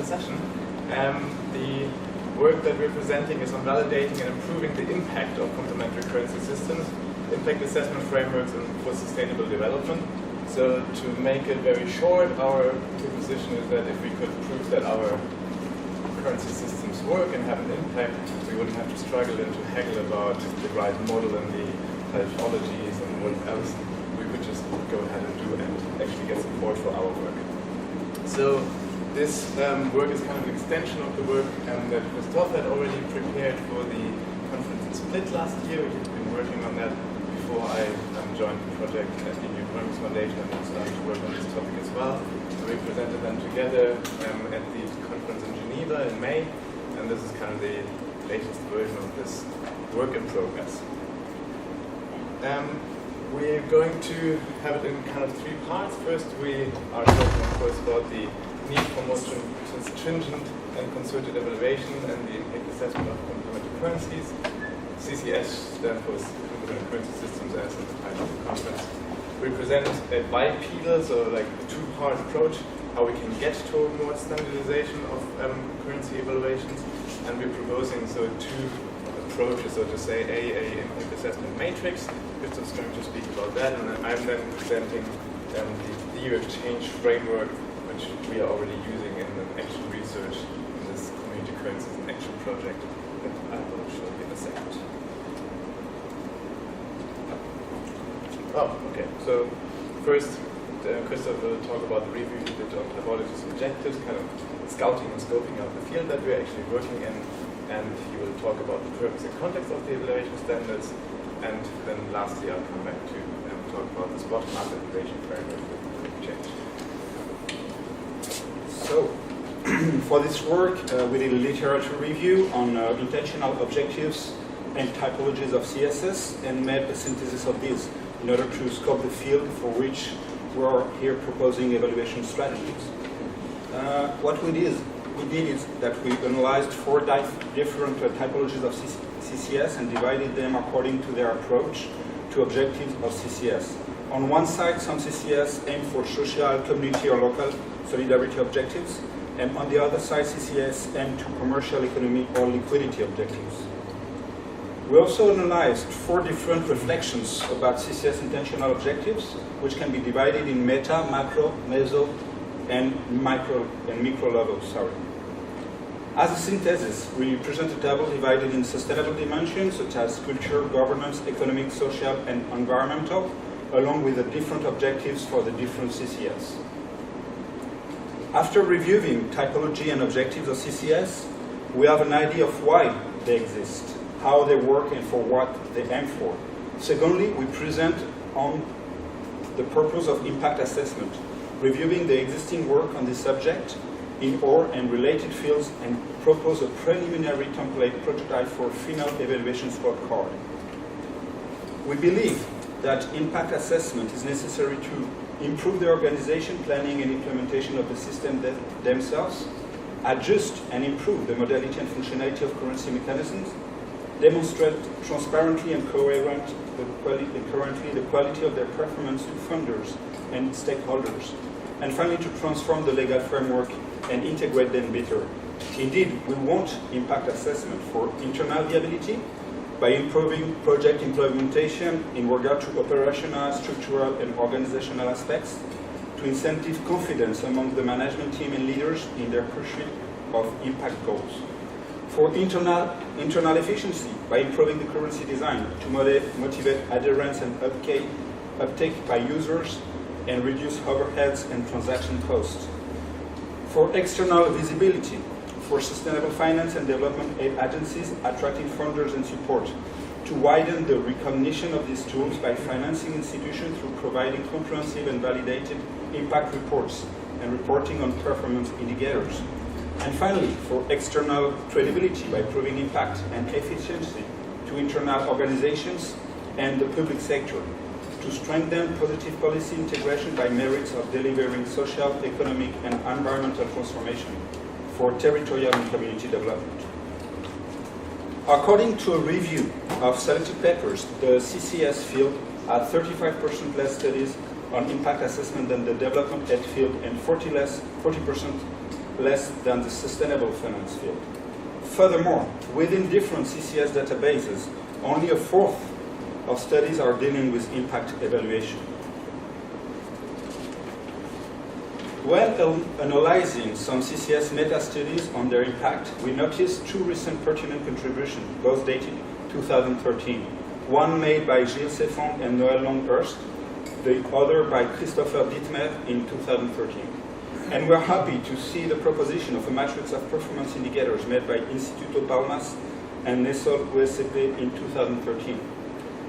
session. The work that we're presenting is on validating and improving the impact of complementary currency systems, impact assessment frameworks, and for sustainable development. So to make it very short, our proposition is that if we could prove that our currency systems work and have an impact, we wouldn't have to struggle and to haggle about the right model and the typologies and what else. We could just go ahead and do and actually get support for our work. So this work is kind of an extension of the work that Christophe had already prepared for the conference in Split last year. We had been working on that before I joined the project at the New Economics Foundation and started to work on this topic as well. So we presented them together at the conference in Geneva in May, and this is kind of the latest version of this work in progress. We're going to have it in kind of three parts. First, we are talking, of course, about the need for more stringent and concerted evaluation and the impact assessment of complementary currencies. CCS stands for Complementary Currency Systems, as in the title of the conference. We present a bipedal, so like a two-part approach, how we can get to more standardization of currency evaluations, and we're proposing two approaches, so to say, a impact assessment matrix. Christophe's going to speak about that, and I'm then presenting the EU exchange framework, which we are already using in an actual research in this community currencies and action project that I will show you in a second. Oh, okay. So first, Christophe will talk about the review he did on typologies and objectives, kind of scouting and scoping out the field that we're actually working in, and he will talk about the purpose and context of the evaluation standards, and then lastly I'll come back to talk about this bottom-up evaluation framework that we changed. So, for this work, we did a literature review on intentional objectives and typologies of CSS and made a synthesis of these in order to scope the field for which we are here proposing evaluation strategies. What we did is that we analyzed four different typologies of CCS and divided them according to their approach to objectives of CCS. On one side, some CCS aim for social, community, or local solidarity objectives, and on the other side, CCS aim to commercial, economic, or liquidity objectives. We also analyzed four different reflections about CCS intentional objectives, which can be divided in meta, macro, meso, and micro levels. As a synthesis, we present a table divided in sustainable dimensions such as culture, governance, economic, social, and environmental, along with the different objectives for the different CCS. After reviewing typology and objectives of CCS, we have an idea of why they exist, how they work, and for what they aim for. Secondly, we present on the purpose of impact assessment, reviewing the existing work on this subject in OR and related fields, and propose a preliminary template prototype for final evaluation scorecard. We believe that impact assessment is necessary to improve the organization, planning, and implementation of the system themselves, adjust and improve the modality and functionality of currency mechanisms, demonstrate transparently and coherently the quality of their performance to funders and stakeholders, and finally to transform the legal framework and integrate them better. Indeed, we want impact assessment for internal viability by improving project implementation in regard to operational, structural, and organizational aspects, to incentive confidence among the management team and leaders in their pursuit of impact goals. For internal efficiency, by improving the currency design to motivate adherence and uptake by users and reduce overheads and transaction costs. For external visibility, for sustainable finance and development aid agencies attracting funders and support, to widen the recognition of these tools by financing institutions through providing comprehensive and validated impact reports and reporting on performance indicators. And finally, for external credibility by proving impact and efficiency to internal organizations and the public sector, to strengthen positive policy integration by merits of delivering social, economic, and environmental transformation for territorial and community development. According to a review of selected papers, the CCS field had 35% less studies on impact assessment than the development aid field and 40% less than the sustainable finance field. Furthermore, within different CCS databases, only a fourth of studies are dealing with impact evaluation. When analyzing some CCS meta-studies on their impact, we noticed two recent pertinent contributions, both dated 2013. One made by Gilles Seffon and Noël Longhurst, the other by Christopher Dittmer in 2013. And we're happy to see the proposition of a matrix of performance indicators made by Instituto Palmas and Nesol USCP in 2013.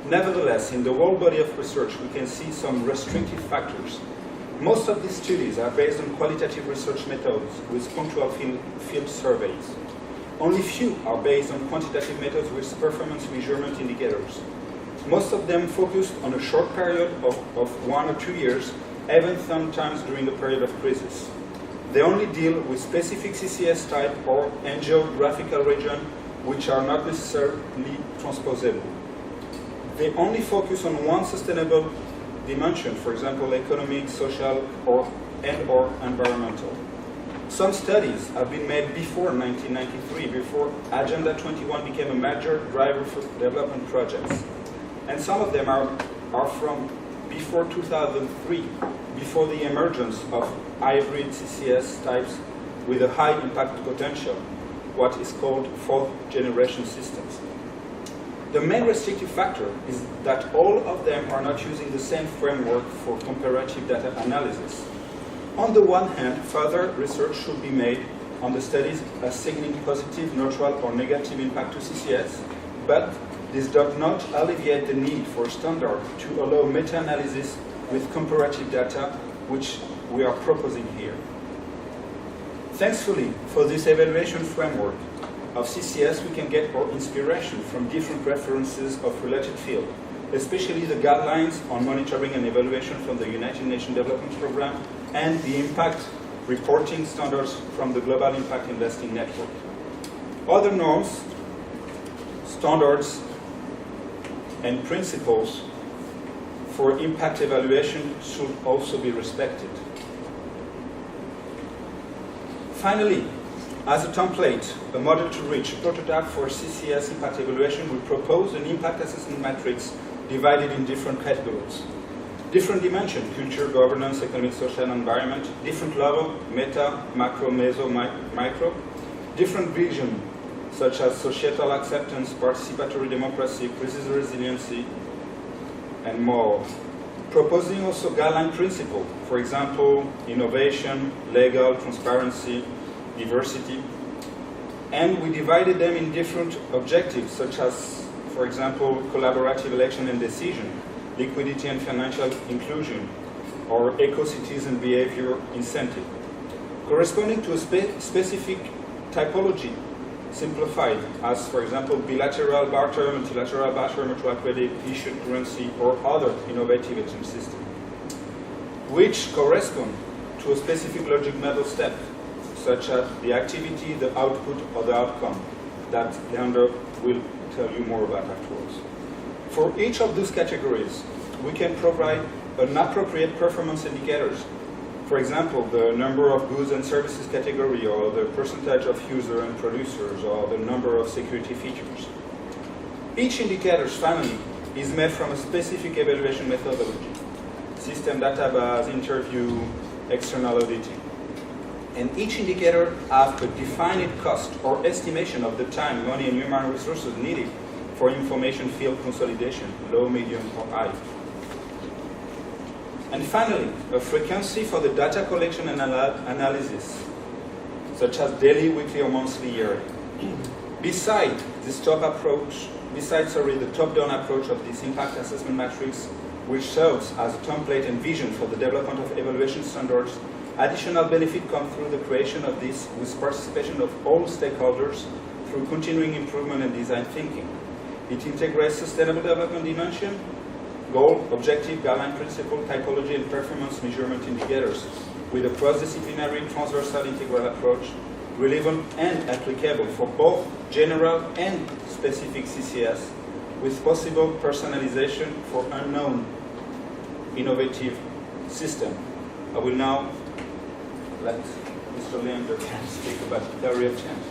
Nevertheless, in the whole body of research, we can see some restrictive factors. Most of these studies are based on qualitative research methods with punctual field surveys. Only few are based on quantitative methods with performance measurement indicators. Most of them focused on a short period of 1 or 2 years, even sometimes during a period of crisis. They only deal with specific CCS type or geographical region which are not necessarily transposable. They only focus on one sustainable dimension, for example, economic, social, or environmental. Some studies have been made before 1993, before Agenda 21 became a major driver for development projects. And some of them are from before 2003, before the emergence of hybrid CCS types with a high impact potential, what is called fourth generation systems. The main restrictive factor is that all of them are not using the same framework for comparative data analysis. On the one hand, further research should be made on the studies assigning positive, neutral, or negative impact to CCS, but this does not alleviate the need for a standard to allow meta-analysis with comparative data, which we are proposing here. Thankfully, for this evaluation framework of CCS, we can get our inspiration from different references of related fields, especially the guidelines on monitoring and evaluation from the United Nations Development Programme and the impact reporting standards from the Global Impact Investing Network. Other norms, standards, and principles for impact evaluation should also be respected. Finally, as a template, a model to reach, a prototype for CCS impact evaluation, we propose an impact assessment matrix divided in different categories. Different dimensions, culture, governance, economic, social, environment, different level, meta, macro, meso, micro, different vision, such as societal acceptance, participatory democracy, crisis resiliency, and more. Proposing also guideline principles, for example, innovation, legal, transparency, diversity. And we divided them in different objectives, such as, for example, collaborative election and decision, liquidity and financial inclusion, or eco-citizen behavior incentive, corresponding to a specific typology, simplified, as, for example, bilateral barter, multilateral barter, mutual credit, issued currency, or other innovative exchange system, which correspond to a specific logic model step, such as the activity, the output, or the outcome, that Leander will tell you more about afterwards. For each of those categories, we can provide an appropriate performance indicators. For example, the number of goods and services category, or the percentage of users and producers, or the number of security features. Each indicator, finally, is made from a specific evaluation methodology: system database, interview, external auditing. And each indicator has a defined cost or estimation of the time, money, and human resources needed for information field consolidation, low, medium, or high. And finally, a frequency for the data collection and analysis, such as daily, weekly, or monthly, yearly. Besides this the top-down approach of this impact assessment matrix, which serves as a template and vision for the development of evaluation standards, additional benefit comes through the creation of this with participation of all stakeholders through continuing improvement and design thinking. It integrates sustainable development dimension, goal, objective, guideline principle, typology, and performance measurement indicators with a cross-disciplinary, transversal, integral approach, relevant and applicable for both general and specific CCS, with possible personalization for unknown innovative system. I will now let Mr. Leander can speak about the theory of change.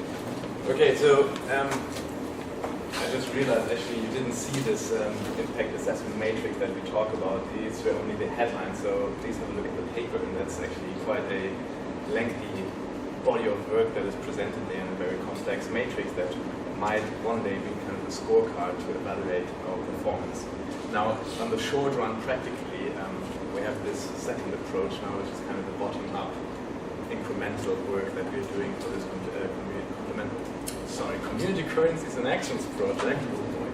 Okay, so I just realized actually you didn't see this impact assessment matrix that we talk about. These were only the headlines, so please have a look at the paper, and that's actually quite a lengthy body of work that is presented there in a very complex matrix that might one day be kind of a scorecard to evaluate our performance. Now, on the short run, practically, we have this second approach now, which is kind of the bottom-up incremental work that we're doing for this community currencies and actions project. Oh boy,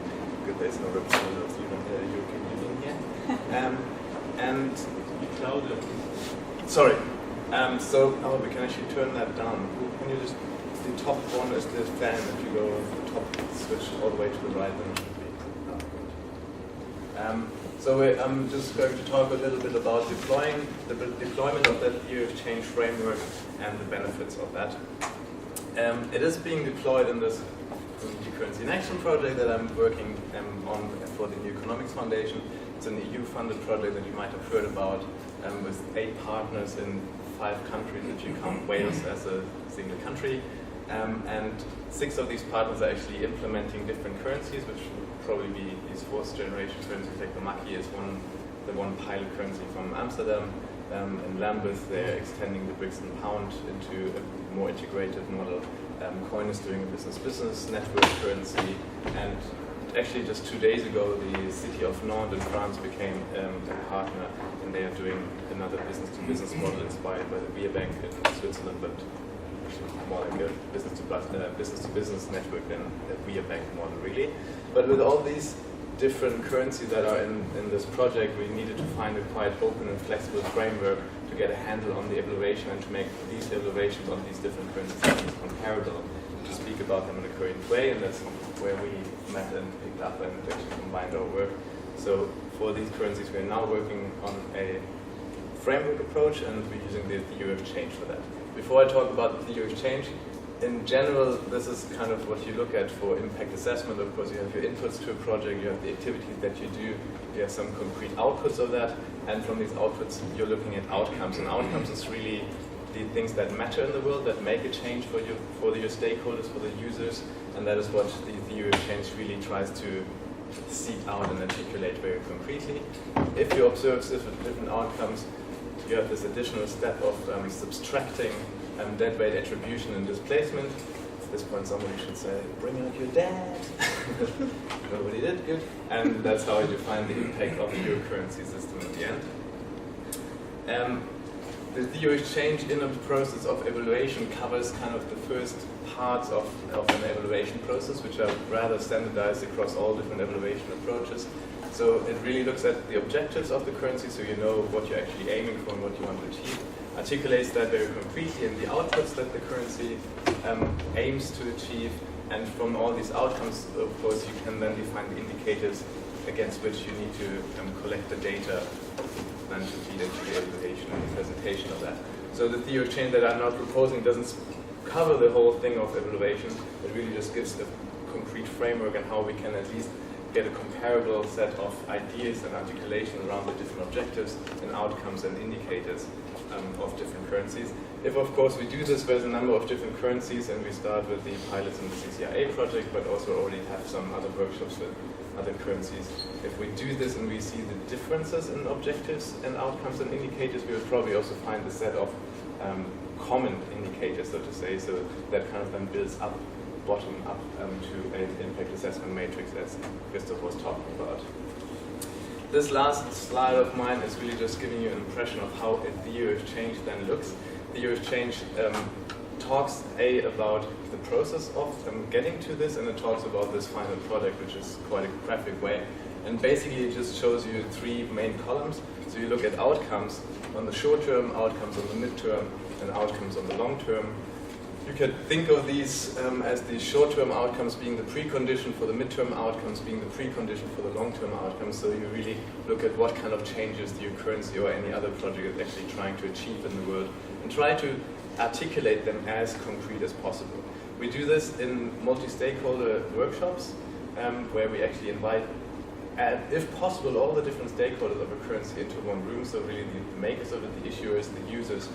good, there's no representative of the European Union here. And sorry. So we can actually turn that down. Can you just? The top one is the fan. If you go the top switch all the way to the right, then it should be. So I'm just going to talk a little bit about the deployment of that theory of change framework and the benefits of that. It is being deployed in this Community Currency in Action project that I'm working on for the New Economics Foundation. It's an EU-funded project that you might have heard about with 8 partners in 5 countries, if you count Wales as a single country. And 6 of these partners are actually implementing different currencies, which will probably be these 4th generation currencies. Like the Maki is the one pilot currency from Amsterdam. In Lambeth, they're extending the Brixton pound into a more integrated model. Coin is doing a business-business network currency. And actually just 2 days ago, the city of Nantes in France became a partner, and they are doing another business-to-business model inspired by the Beer Bank in Switzerland, but more like a business-to-business network than a Beer Bank model, really. But with all these different currencies that are in this project, we needed to find a quite open and flexible framework to get a handle on the evaluation and to make these evaluations on these different currencies comparable, to speak about them in a current way, and that's where we met and picked up and actually combined our work. So for these currencies, we're now working on a framework approach, and we're using the theory of change for that. Before I talk about the theory of change, in general, this is kind of what you look at for impact assessment. Of course, you have your inputs to a project, you have the activities that you do, you have some concrete outputs of that, and from these outputs, you're looking at outcomes. And outcomes is really the things that matter in the world, that make a change for your stakeholders, for the users, and that is what the theory of change really tries to seek out and articulate very concretely. If you observe different outcomes, you have this additional step of subtracting deadweight attribution and displacement. At this point, somebody should say, "Bring out your dad." Nobody did, good. And that's how you define the impact of your currency system at the end. The theory of change in a process of evaluation covers kind of the first parts of an evaluation process, which are rather standardized across all different evaluation approaches. So it really looks at the objectives of the currency, so you know what you're actually aiming for and what you want to achieve. Articulates that very concretely in the outputs that the currency aims to achieve, and from all these outcomes, of course, you can then define the indicators against which you need to collect the data then to feed into the evaluation and the presentation of that. So the theory of change that I'm now proposing doesn't cover the whole thing of evaluation. It really just gives a concrete framework and how we can at least get a comparable set of ideas and articulation around the different objectives and outcomes and indicators of different currencies. If, of course, we do this with a number of different currencies, and we start with the pilots in the CCIA project, but also already have some other workshops with other currencies. If we do this and we see the differences in objectives and outcomes and indicators, we will probably also find a set of common indicators, so to say, so that kind of then builds up, bottom up to an impact assessment matrix, as Christoph was talking about. This last slide of mine is really just giving you an impression of how a theory of change then looks. Theory of change talks about the process of getting to this, and it talks about this final product, which is quite a graphic way. And basically it just shows you 3 main columns. So you look at outcomes on the short term, outcomes on the mid-term, and outcomes on the long term. You can think of these as the short-term outcomes being the precondition for the mid-term outcomes, being the precondition for the long-term outcomes. So you really look at what kind of changes the currency or any other project is actually trying to achieve in the world, and try to articulate them as concrete as possible. We do this in multi-stakeholder workshops, where we actually invite, if possible, all the different stakeholders of a currency into one room. So really the makers of it, the issuers, the users,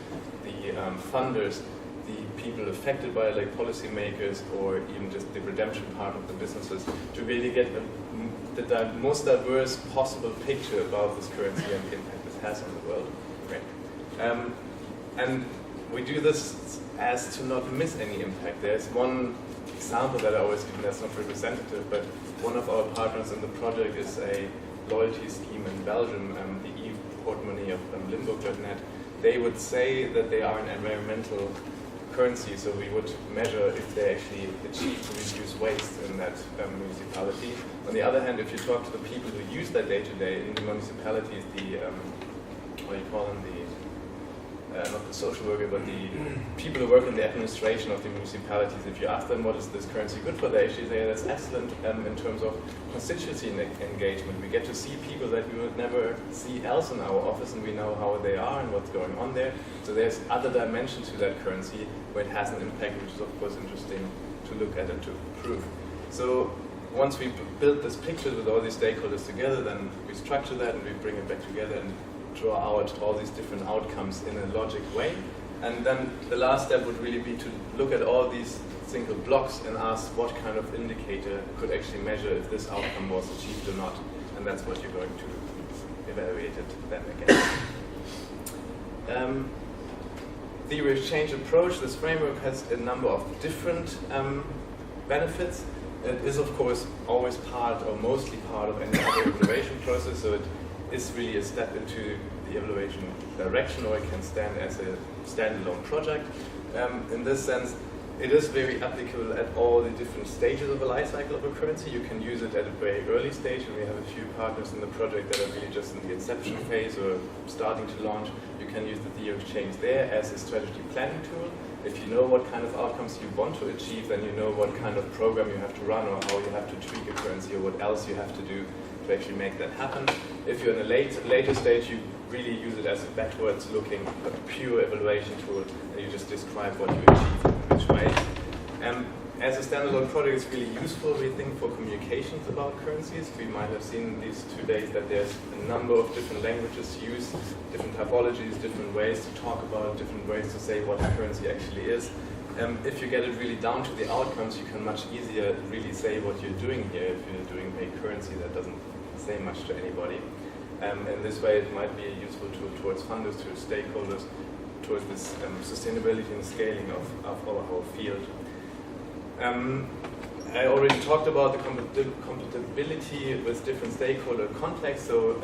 the funders, the people affected by it, like policymakers or even just the redemption part of the businesses, to really get the most diverse possible picture about this currency and the impact this has on the world. Right. And we do this as to not miss any impact. There's one example that I always give that's not representative, but one of our partners in the project is a loyalty scheme in Belgium, the e-portemonnaie of Limburg.net. They would say that they are an environmental currency, so we would measure if they actually achieve to reduce waste in that municipality. On the other hand, if you talk to the people who use that day to day in the municipalities, the what do you call them, not the social worker, but the people who work in the administration of the municipalities, if you ask them what is this currency good for, they actually say that's excellent in terms of constituency engagement. We get to see people that we would never see else in our office, and we know how they are and what's going on there. So there's other dimensions to that currency where it has an impact, which is of course interesting to look at and to prove. So once we build this picture with all these stakeholders together, then we structure that and we bring it back together and draw out all these different outcomes in a logic way. And then the last step would really be to look at all these single blocks and ask what kind of indicator could actually measure if this outcome was achieved or not. And that's what you're going to evaluate it then again. Theory of change approach, this framework has a number of different benefits. It is of course always part or mostly part of any other evaluation process, so it is really a step into the evaluation direction, or it can stand as a standalone project. In this sense, it is very applicable at all the different stages of the life cycle of a currency. You can use it at a very early stage, and we have a few partners in the project that are really just in the inception phase or starting to launch. You can use the theory of change there as a strategy planning tool. If you know what kind of outcomes you want to achieve, then you know what kind of program you have to run or how you have to tweak a currency or what else you have to do to actually make that happen. If you're in a later stage, you really use it as a backwards looking pure evaluation tool, and you just describe what you achieve in which way. As a standalone project, it's really useful, we think, for communications about currencies. We might have seen these 2 days that there's a number of different languages used, different typologies, different ways to talk about it, different ways to say what a currency actually is. If you get it really down to the outcomes, you can much easier really say what you're doing here if you're doing a currency that doesn't say much to anybody. In this way, it might be a useful tool towards funders, to stakeholders, towards this sustainability and scaling of our whole field. I already talked about the compatibility with different stakeholder contexts. So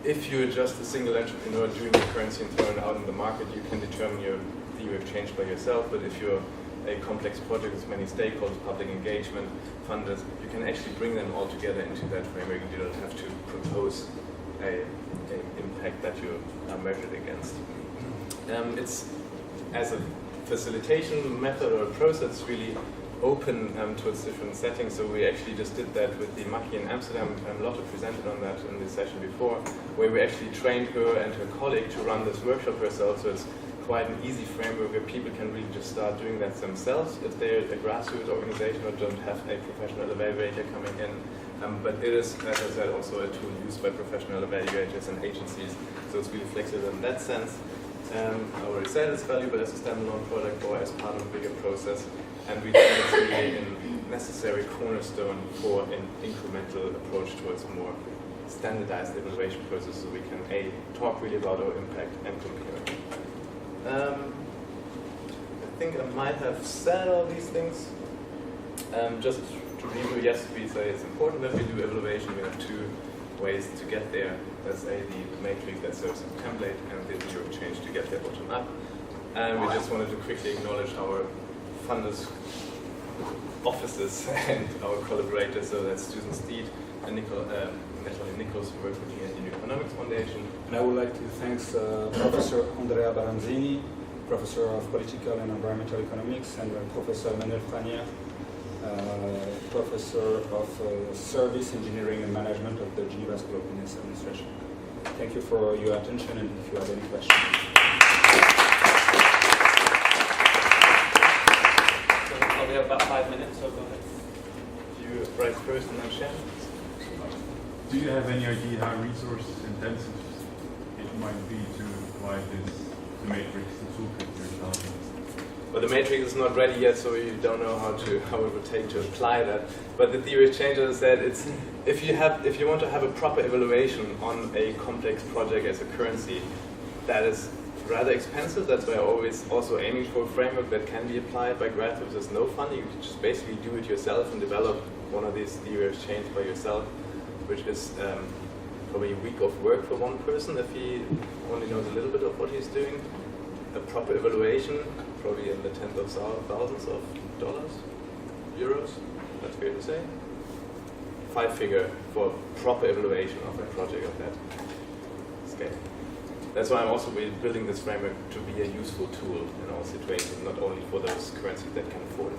if you're just a single entrepreneur doing the currency and throwing it out in the market, you can determine your theory of change by yourself. But if you're a complex project with many stakeholders, public engagement, funders, you can actually bring them all together into that framework, and you don't have to propose an impact that you are measured against. It's, as a facilitation method or a process, really open towards different settings. So we actually just did that with the Maki in Amsterdam. Lotte presented on that in the session before, where we actually trained her and her colleague to run this workshop herself. So it's quite an easy framework where people can really just start doing that themselves if they're a grassroots organization or don't have a professional evaluator coming in. But it is, as I said, also a tool used by professional evaluators and agencies. So it's really flexible in that sense. I already said it's valuable as a standalone product or as part of a bigger process. And we think it's really a necessary cornerstone for an incremental approach towards a more standardized evaluation process, so we can talk really about our impact and compare. I think I might have said all these things. Just to review, yes, we say it's important that we do evaluation. We have 2 ways to get there. That's the matrix that serves as a template, and the theory of change to get there bottom up. And we just wanted to quickly acknowledge our funders' offices and our collaborators. So that's Susan Steed and Natalie Nichols, who work with me at the New Economics Foundation. And I would like to thank Professor Andrea Baranzini, Professor of Political and Environmental Economics, and Professor Manuel Frania, Professor of Service Engineering and Management of the Geneva School of Business Administration. Thank you for your attention, and if you have any questions. So we have about 5 minutes, so go ahead. You write first and then Shannon. Do you have any idea how resource intensive it might be to provide this, the matrix, the toolkit you're developing? But the matrix is not ready yet, so you don't know how it would take to apply that. But the theory has changed. As I said, it's if you want to have a proper evaluation on a complex project as a currency, that is rather expensive. That's why I'm always also aiming for a framework that can be applied by graduates. There's no funding. You can just basically do it yourself and develop one of these theory exchange by yourself, which is probably a week of work for one person if he only knows a little bit of what he's doing. A proper evaluation, probably in the tens of thousands of dollars, euros, that's fair to say. 5-figure for proper evaluation of a project of that scale. That's why I'm also building this framework to be a useful tool in all situations, not only for those currencies that can afford it.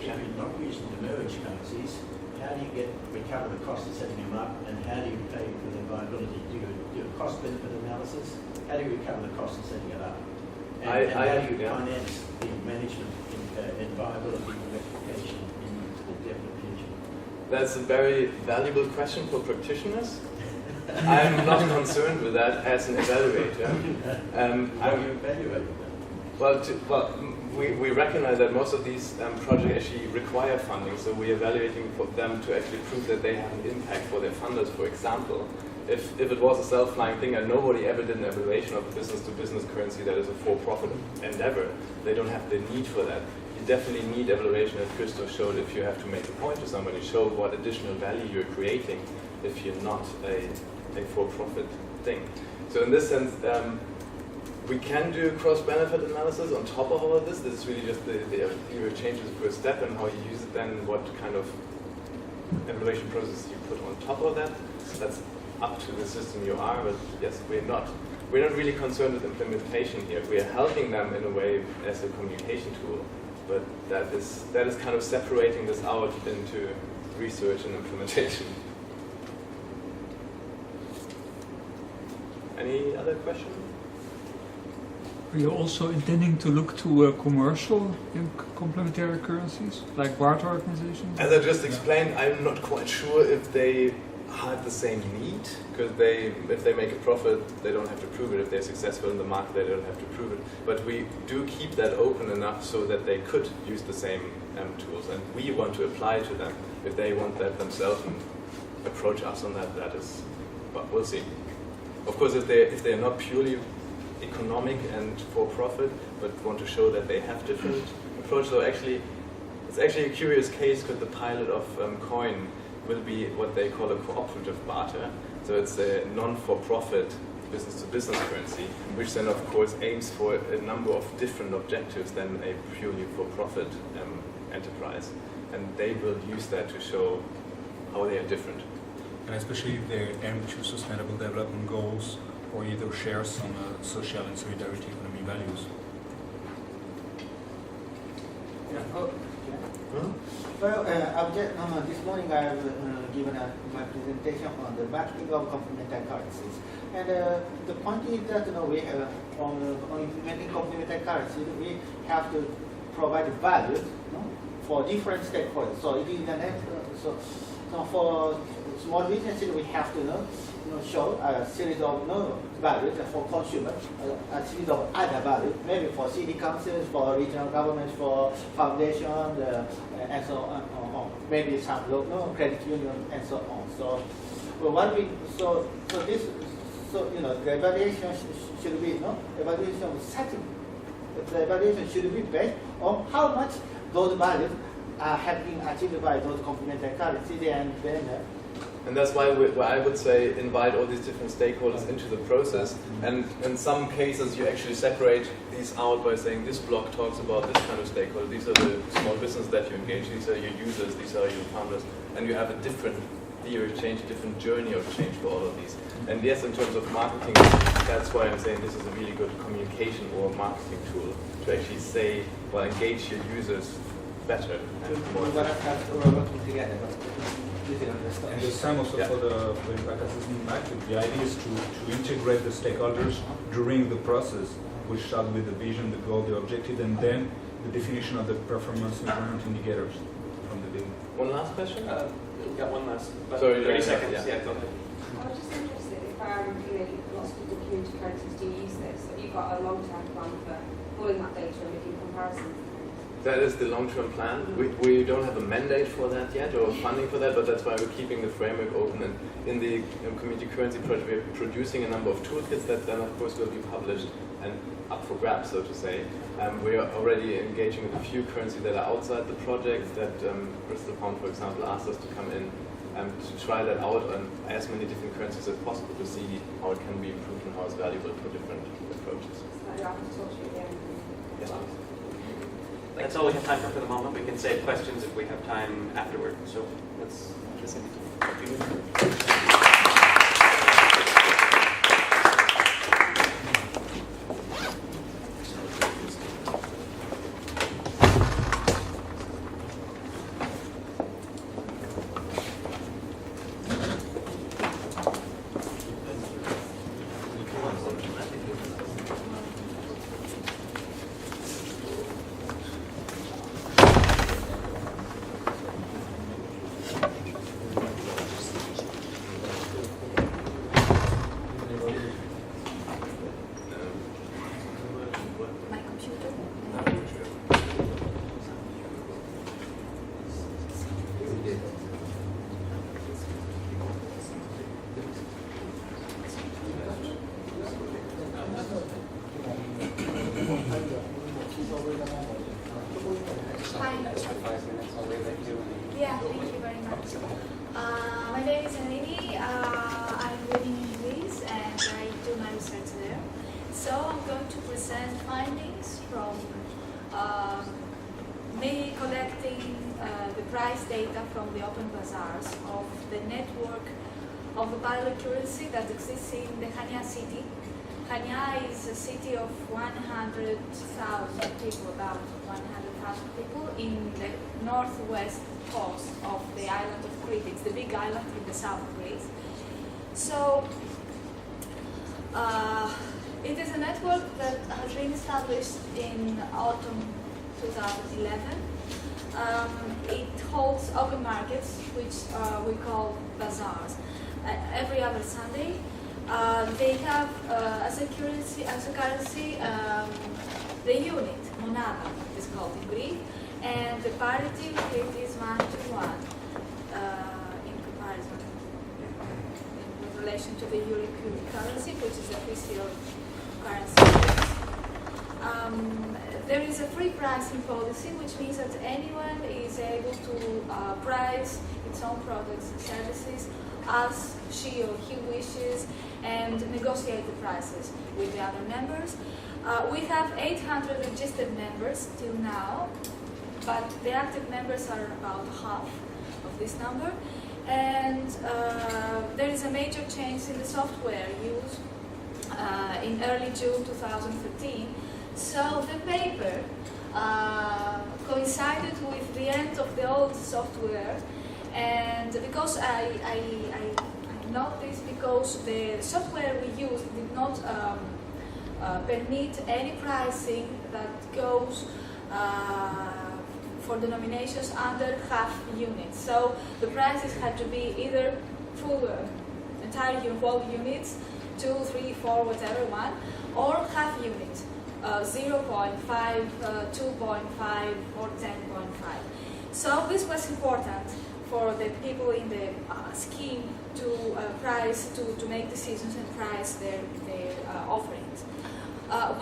If you're not using the merged currencies, how do you recover the cost of setting them up, and how do you pay for the viability? Do you do a cost-benefit analysis? How do you recover the cost of setting it up? And how do you finance the management and viability and replication in the definite future? That's a very valuable question for practitioners. I'm not concerned with that as an evaluator. How do you evaluate that? Well, we recognize that most of these projects actually require funding, so we're evaluating for them to actually prove that they have an impact for their funders. For example, if it was a self-flying thing and nobody ever did an evaluation of a business-to-business currency that is a for-profit endeavor, they don't have the need for that. You definitely need evaluation, as Christoph showed, if you have to make a point to somebody, show what additional value you're creating if you're not a for-profit thing. So in this sense, we can do cross-benefit analysis on top of all of this. This is really just the theory changes the first step, and how you use it then, what kind of evaluation process you put on top of that. That's up to the system you are, but yes, we're not really concerned with implementation here. We are helping them in a way as a communication tool, but that is kind of separating this out into research and implementation. Any other questions? Are you also intending to look to commercial complementary currencies, like barter organizations? As I just explained, I'm not quite sure if they have the same need, because if they make a profit, they don't have to prove it. If they're successful in the market, they don't have to prove it. But we do keep that open enough so that they could use the same tools, and we want to apply to them. If they want that themselves and approach us on that, that is, well, we'll see. Of course, if they're not purely economic and for profit, but want to show that they have different approaches. So actually, it's actually a curious case, because the pilot of Coin will be what they call a cooperative barter. So it's a non-for-profit business-to-business currency, which then of course aims for a number of different objectives than a purely for-profit enterprise. And they will use that to show how they are different. And especially if they aim to sustainable development goals, or either share some social and solidarity economy values. Well, this morning I have given my presentation on the marketing of complementary currencies. And the point is that we have, on implementing complementary currencies, we have to provide value for different stakeholders. So it is so for small businesses, we have to show a series of values for consumers, a series of other values, maybe for city councils, for regional governments, for foundations, and so on. Maybe some local credit unions, and so on. So, the evaluation should be the evaluation should be based on how much those values have been achieved by those complementary currencies, and then. And that's why I would say invite all these different stakeholders into the process. And in some cases, you actually separate these out by saying this block talks about this kind of stakeholder. These are the small business that you engage. These are your users. These are your founders. And you have a different theory of change, a different journey of change for all of these. And yes, in terms of marketing, that's why I'm saying this is a really good communication or marketing tool to actually say, well, engage your users better and more. And the same also for the impact assessment matrix. The idea is to integrate the stakeholders during the process, which start with the vision, the goal, the objective, and then the definition of the performance measurement indicators from the beginning. One last question? We've got one last. Sorry, 30 seconds. yeah. Yeah, go ahead. I was just interested if lots of people community currencies do use this. Have you got a long-term plan for pulling that data and making comparisons? That is the long-term plan. We don't have a mandate for that yet or funding for that, but that's why we're keeping the framework open. And in the community currency project, we're producing a number of toolkits that then, of course, will be published and up for grabs, so to say. We are already engaging with a few currencies that are outside the project that Crystal Pound, for example, asked us to come in to try that out on as many different currencies as possible to see how it can be improved and how it's valuable for different approaches. So you're happy to talk to you again? Yeah. That's all we have time for the moment. We can save questions if we have time afterward. So let's listen. Yeah, thank you very much. My name is Irene. I'm living in Greece and I do my research there. So I'm going to present findings from me collecting the price data from the open bazaars of the network of the parallel currency that exists in the Chania city. Chania is a city of 100,000 people, about 100,000 people in the northwest coast of the island of Crete. It's the big island in the south of Greece. So it is a network that has been established in autumn 2011. It holds open markets, which we call bazaars, every other Sunday. They have as a currency, the unit, monada, is called in Greek, and the parity with it is 1:1 in comparison in relation to the euro currency, which is the official currency. There is a free pricing policy, which means that anyone is able to price its own products and services as she or he wishes and negotiate the prices with the other members. We have 800 registered members till now, but the active members are about half of this number. And there is a major change in the software used in early June 2013. So the paper coincided with the end of the old software, and because I know this because the software we used did not permit any pricing that goes for denominations under half units. So the prices had to be either full entire whole units, 2, 3, 4, whatever one, or half units, 0.5, 2.5, or 10.5. So this was important for the people in the scheme to price, to make decisions and price their offerings.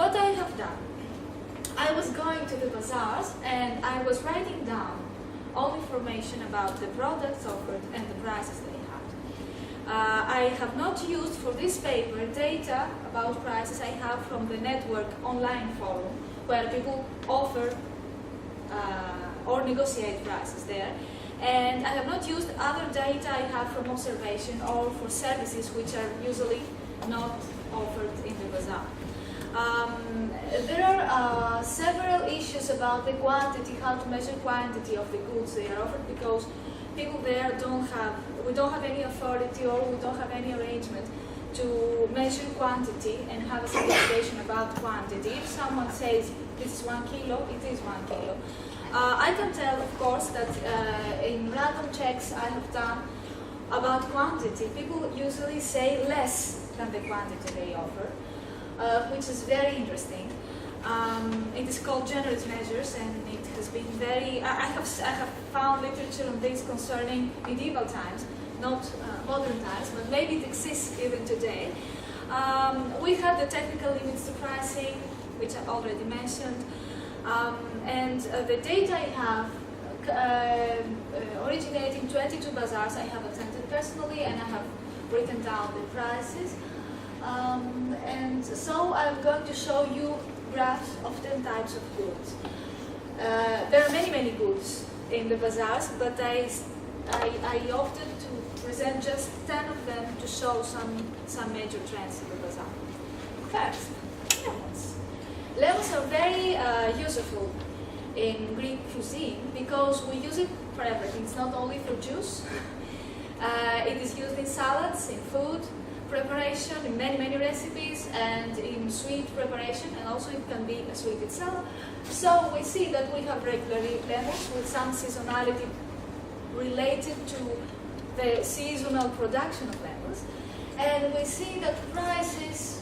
What I have done, I was going to the bazaars and I was writing down all information about the products offered and the prices they had. I have not used for this paper data about prices I have from the network online forum where people offer or negotiate prices there. And I have not used other data I have from observation or for services which are usually not offered in the bazaar. There are several issues about the quantity, how to measure quantity of the goods they are offered, because people there we don't have any authority or we don't have any arrangement to measure quantity and have a certification about quantity. If someone says this is 1 kilo, it is 1 kilo. I can tell, of course, that in random checks I have done about quantity, people usually say less than the quantity they offer, which is very interesting. It is called generous measures, and it has been very. I have found literature on this concerning medieval times, not modern times, but maybe it exists even today. We have the technical limits to pricing, which I already mentioned, and the data I have originating 22 bazaars I have attended personally, and I have written down the prices. And so I'm going to show you graphs of 10 types of goods. There are many goods in the bazaars, but I opted to present just 10 of them to show some major trends in the bazaar. First, lemons. Lemons are very useful in Greek cuisine because we use it for everything. It's not only for juice. It is used in salads, in food preparation, in many recipes, and in sweet preparation, and also it can be a sweet itself. So we see that we have regularly lemons with some seasonality related to the seasonal production of lemons, and we see that prices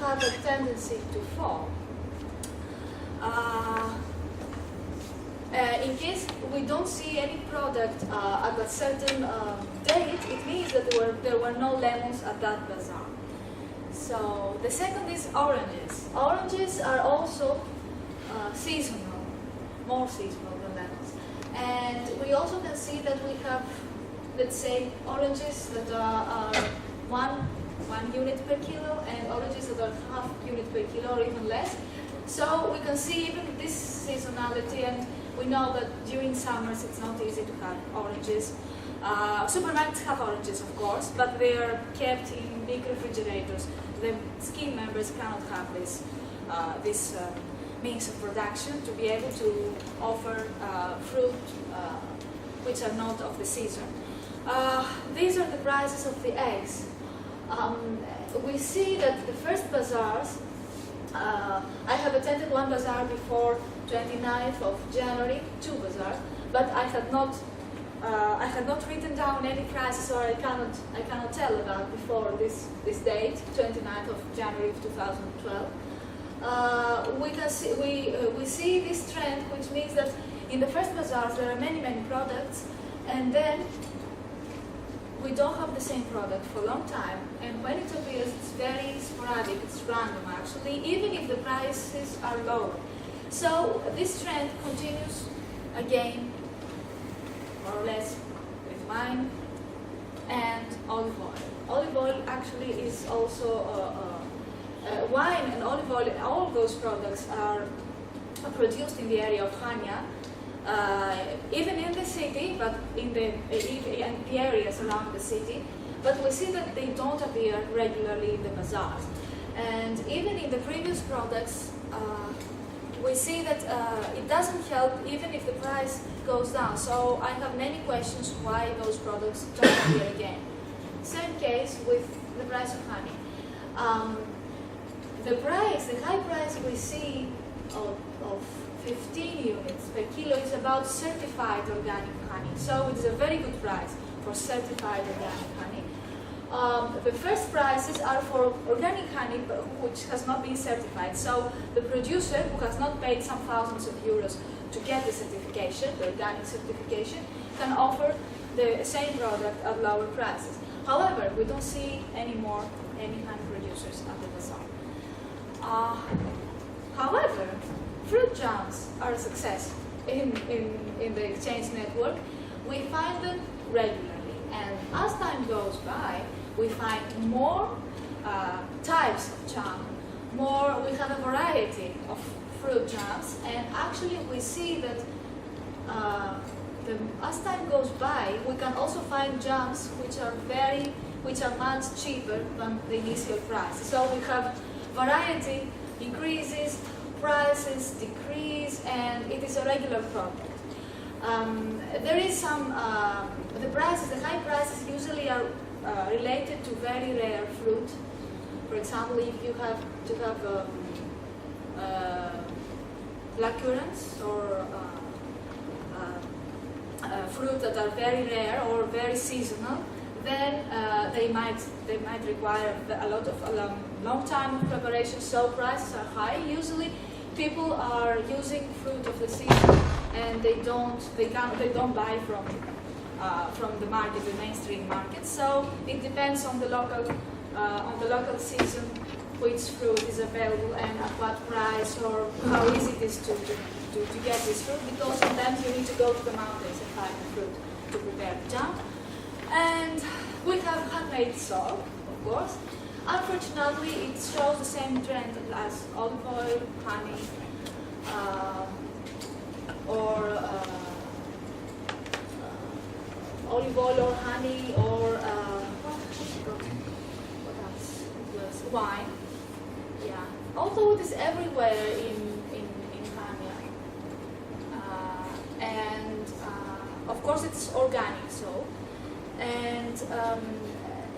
have a tendency to fall. In case we don't see any product at a certain date, it means that there were no lemons at that bazaar. So the second is oranges. Oranges are also seasonal, more seasonal than lemons. And we also can see that we have, let's say, oranges that are one unit per kilo, and oranges that are half unit per kilo or even less. So we can see even this seasonality, and we know that during summers it's not easy to have oranges. Supermarkets have oranges, of course, but they are kept in big refrigerators. The scheme members cannot have this means of production to be able to offer fruit which are not of the season. These are the prices of the eggs. We see that the first bazaars, I have attended one bazaar before 29th of January, 2 bazaars, but I had not written down any prices, or I cannot tell about before this date, 29th of January of 2012. We see this trend, which means that in the first bazaars there are many products, and then we don't have the same product for a long time, and when it appears, it's very sporadic, it's random actually, even if the prices are low. So this trend continues again, more or less, with wine and olive oil. Olive oil actually is also wine and olive oil. All those products are produced in the area of Chania, even in the city, but in the areas around the city. But we see that they don't appear regularly in the bazaars. And even in the previous products, we see that it doesn't help even if the price goes down. So I have many questions why those products don't appear again. Same case with the price of honey. The high price we see of 15 units per kilo is about certified organic honey. So it's a very good price for certified organic honey. The first prices are for organic honey, which has not been certified. So the producer, who has not paid some thousands of euros to get the certification, the organic certification, can offer the same product at lower prices. However, we don't see anymore any honey producers at the bazaar. However, fruit jams are a success in the exchange network. We find them regularly, and as time goes by, we find more types of jam. We have a variety of fruit jams, and actually we see that as time goes by, we can also find jams which are much cheaper than the initial price. So we have variety increases, prices decrease, and it is a regular product. There is some the high prices usually are related to very rare fruit. For example, if you have to have blackcurrants or fruit that are very rare or very seasonal, then they might require a long time of preparation, so prices are high. Usually, people are using fruit of the season, and they don't buy from the market, the mainstream market. So it depends on the local season, which fruit is available and at what price, or how easy it is to get this fruit, because sometimes you need to go to the mountains and find the fruit to prepare the jam. And we have handmade soap, of course. Unfortunately, it shows the same trend as olive oil, honey, or olive oil or honey, or what else? It was wine. Yeah. Although it is everywhere in Hania. And of course it's organic soap. And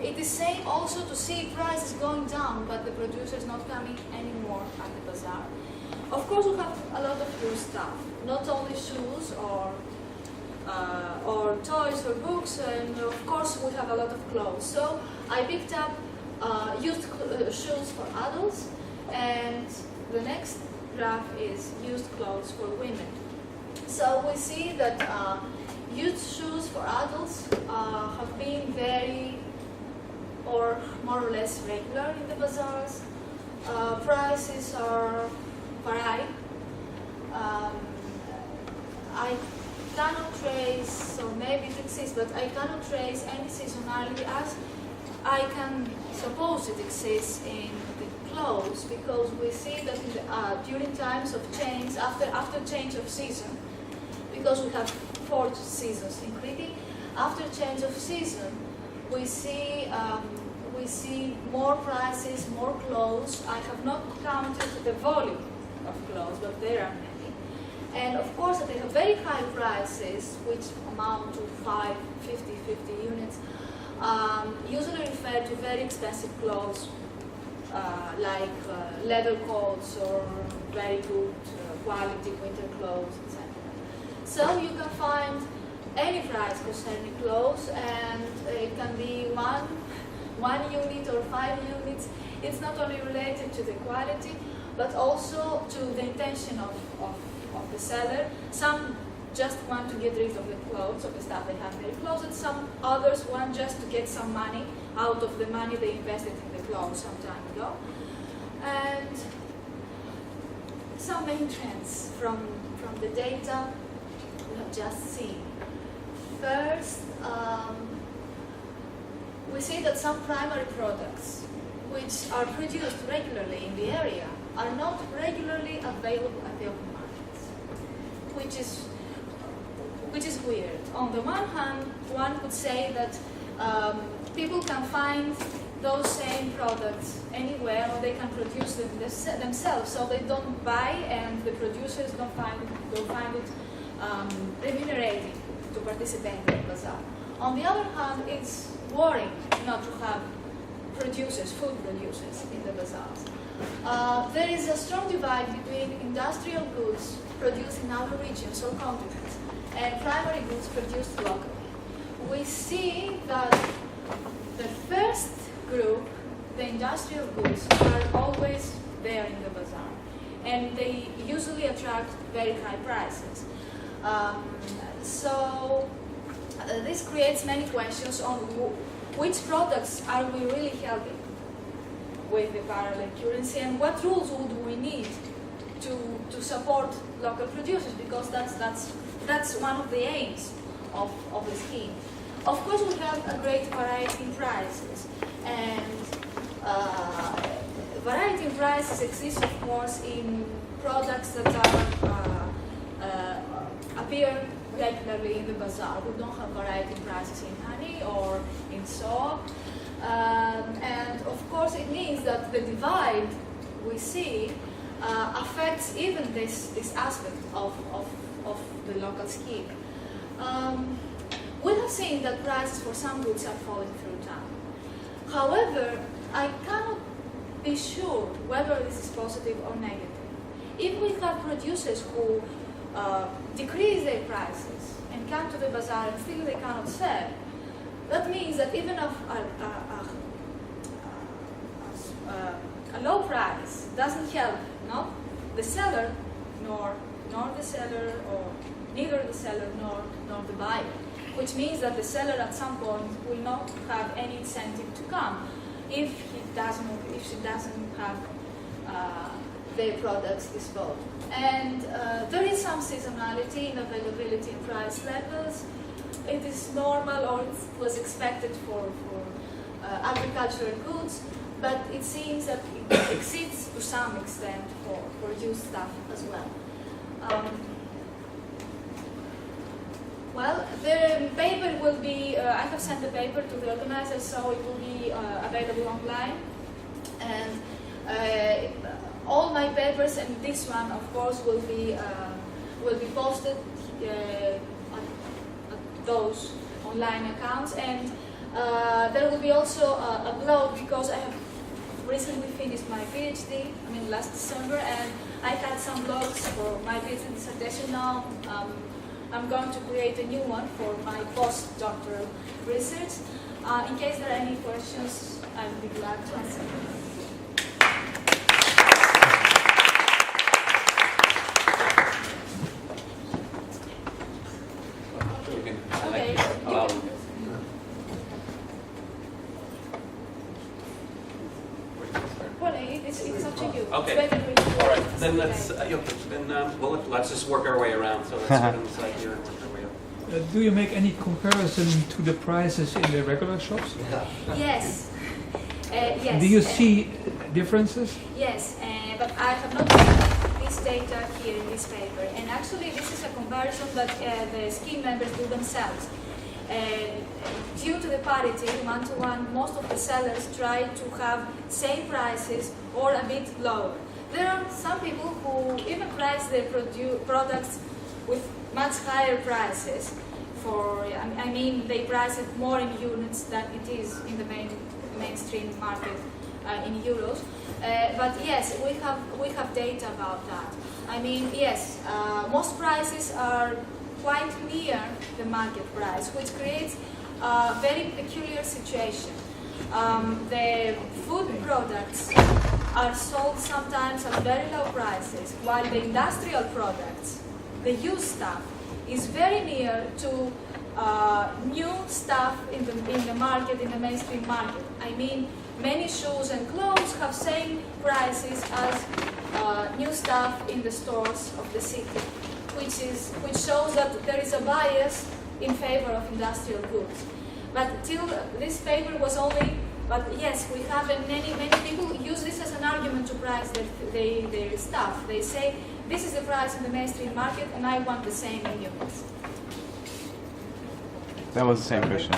it is same also to see prices going down, but the producers not coming anymore at the bazaar. Of course, we have a lot of used stuff, not only shoes or toys or books, and of course we have a lot of clothes. So I picked up used shoes for adults, and the next graph is used clothes for women. So we see that used shoes for adults have been very, or more or less regular in the bazaars. Prices are varied. I cannot trace, or maybe it exists, but I cannot trace any seasonality, as I can suppose it exists in the clothes, because we see that in the, during times of change, after change of season, because we have 4 seasons in Crete, after change of season, we see more prices, more clothes. I have not counted the volume of clothes, but there are many. And of course, they have very high prices, which amount to 50 units, usually refer to very expensive clothes, like leather coats or very good quality winter clothes, etc. So you can find any price concerning clothes, and it can be one unit or 5 units. It's not only related to the quality, but also to the intention of the seller. Some just want to get rid of the clothes, of the stuff they have in their closet. Some others want just to get some money out of the money they invested in the clothes some time ago. And some main trends from the data we have just seen. First, we see that some primary products which are produced regularly in the area are not regularly available at the open markets, which is weird. On the one hand, one could say that people can find those same products anywhere, or they can produce them themselves, so they don't buy, and the producers don't find it remunerating to participate in the bazaar. On the other hand, it's worrying not to have food producers in the bazaars. There is a strong divide between industrial goods produced in other regions or continents and primary goods produced locally. We see that the first group, the industrial goods, are always there in the bazaar, and they usually attract very high prices. So this creates many questions on which products are we really helping with the parallel currency, and what rules would we need to support local producers, because that's one of the aims of the scheme. Of course, we have a great variety in prices, and variety in prices exists, of course, in products that appear regularly in the bazaar. We don't have variety in prices in honey or in soap. And of course it means that the divide we see affects even this aspect of the local scheme. We have seen that prices for some goods are falling through time. However, I cannot be sure whether this is positive or negative. If we have producers who decrease their prices and come to the bazaar and feel they cannot sell, that means that even a low price doesn't help, no, the seller, nor the seller, or neither the seller nor the buyer. Which means that the seller at some point will not have any incentive to come if she doesn't have their products disposed. And there is some seasonality in availability and price levels. It is normal, or it was expected for agricultural goods, but it seems that it exceeds to some extent for used stuff as well. Well, the paper will be, I have sent the paper to the organizers, so it will be available online. And all my papers, and this one, of course, will be posted on those online accounts. And there will be also a blog, because I have recently finished my PhD, last December, and I had some blogs for my PhD dissertation. Now I'm going to create a new one for my postdoctoral research. In case there are any questions, I'll be glad to answer. Okay. Well, it's up to you. Okay. All right. Then let's just work our way around. So let's start on the side here and work our way up. Do you make any comparison to the prices in the regular shops? Yes. Yes. Do you see differences? Yes, but I have not seen this data here in this paper. And actually, this is a comparison that the scheme members do themselves. Due to the parity, one-to-one, most of the sellers try to have same prices or a bit lower. There are some people who even price their products with much higher prices. They price it more in units than it is in the mainstream market in euros. But yes, we have data about that. Yes, most prices are quite near the market price, which creates a very peculiar situation. The food products are sold sometimes at very low prices, while the industrial products, the used stuff, is very near to new stuff in the market, in the mainstream market. Many shoes and clothes have same prices as new stuff in the stores of the city, which shows that there is a bias in favor of industrial goods. But till this paper was only, but yes, we have many people use this as an argument to price their stuff. They say, this is the price in the mainstream market and I want the same in units. That was the same question.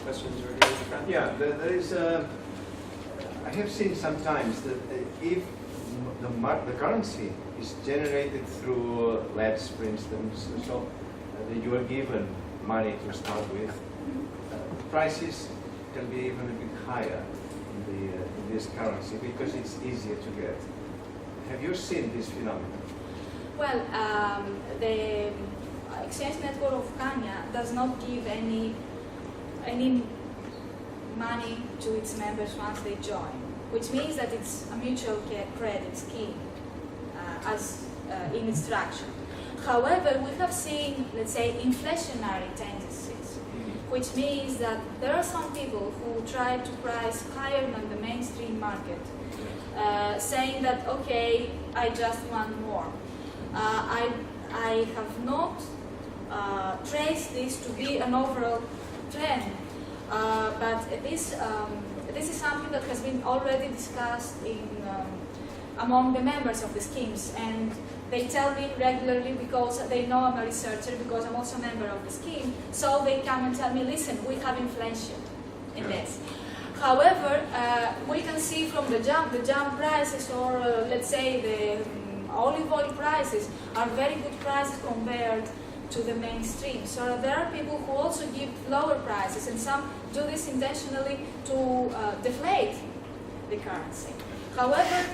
Questions or here? Yeah, there is. I have seen sometimes that if the currency is generated through labs, for instance, so that you are given money to start with, prices can be even a bit higher in this currency because it's easier to get. Have you seen this phenomenon? Well, the exchange network of Kenya does not give any money to its members once they join, which means that it's a mutual credit scheme as in its structure. However, we have seen, let's say, inflationary tendencies, which means that there are some people who try to price higher than the mainstream market, saying that, okay, I just want more. I have not traced this to be an overall trend, but this is something that has been already discussed among the members of the schemes, and they tell me regularly, because they know I'm a researcher, because I'm also a member of the scheme, so they come and tell me, listen, we have inflation in this. However, we can see from the jump prices, or let's say the olive oil prices, are very good prices compared to the mainstream. So there are people who also give lower prices, and some do this intentionally to deflate the currency. However,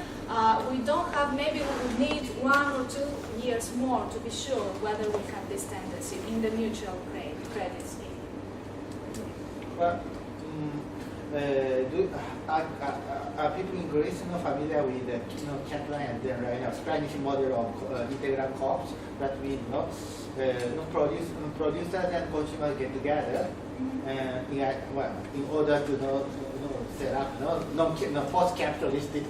we don't have, maybe we would need 1 or 2 years more to be sure whether we have this tendency in the mutual credit scheme. Well, are people in Greece familiar with the Catalan and the Spanish model of integral co-ops that we not producers and consumers get together in order to set up post-capitalistic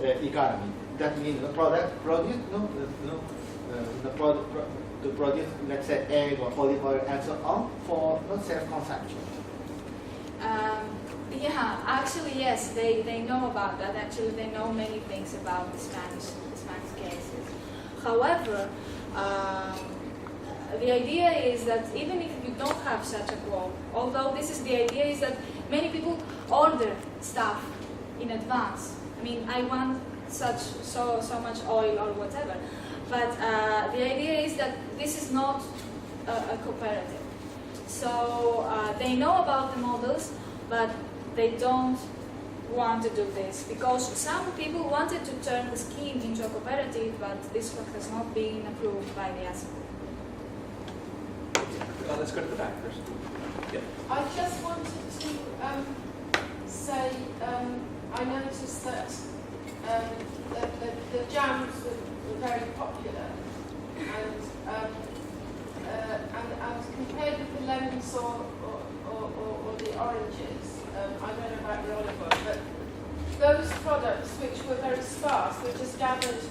economy. That means the product produce to produce, let's say, egg or olive oil and so on for self-consumption. Yeah, actually, yes, they know about that. Actually, they know many things about the Spanish cases. However, the idea is that even if you don't have such a quote, although the idea is that many people order stuff in advance. I mean, I want so much oil or whatever. But the idea is that this is not a cooperative. So they know about the models, but they don't want to do this because some people wanted to turn the scheme into a cooperative, but this one has not been approved by the Assembly. Let's go to the back first. Yeah. I just wanted to say I noticed that the jams were very popular, and compared with the lemons or the oranges, I don't know about the olive oil, but those products which were very sparse were just gathered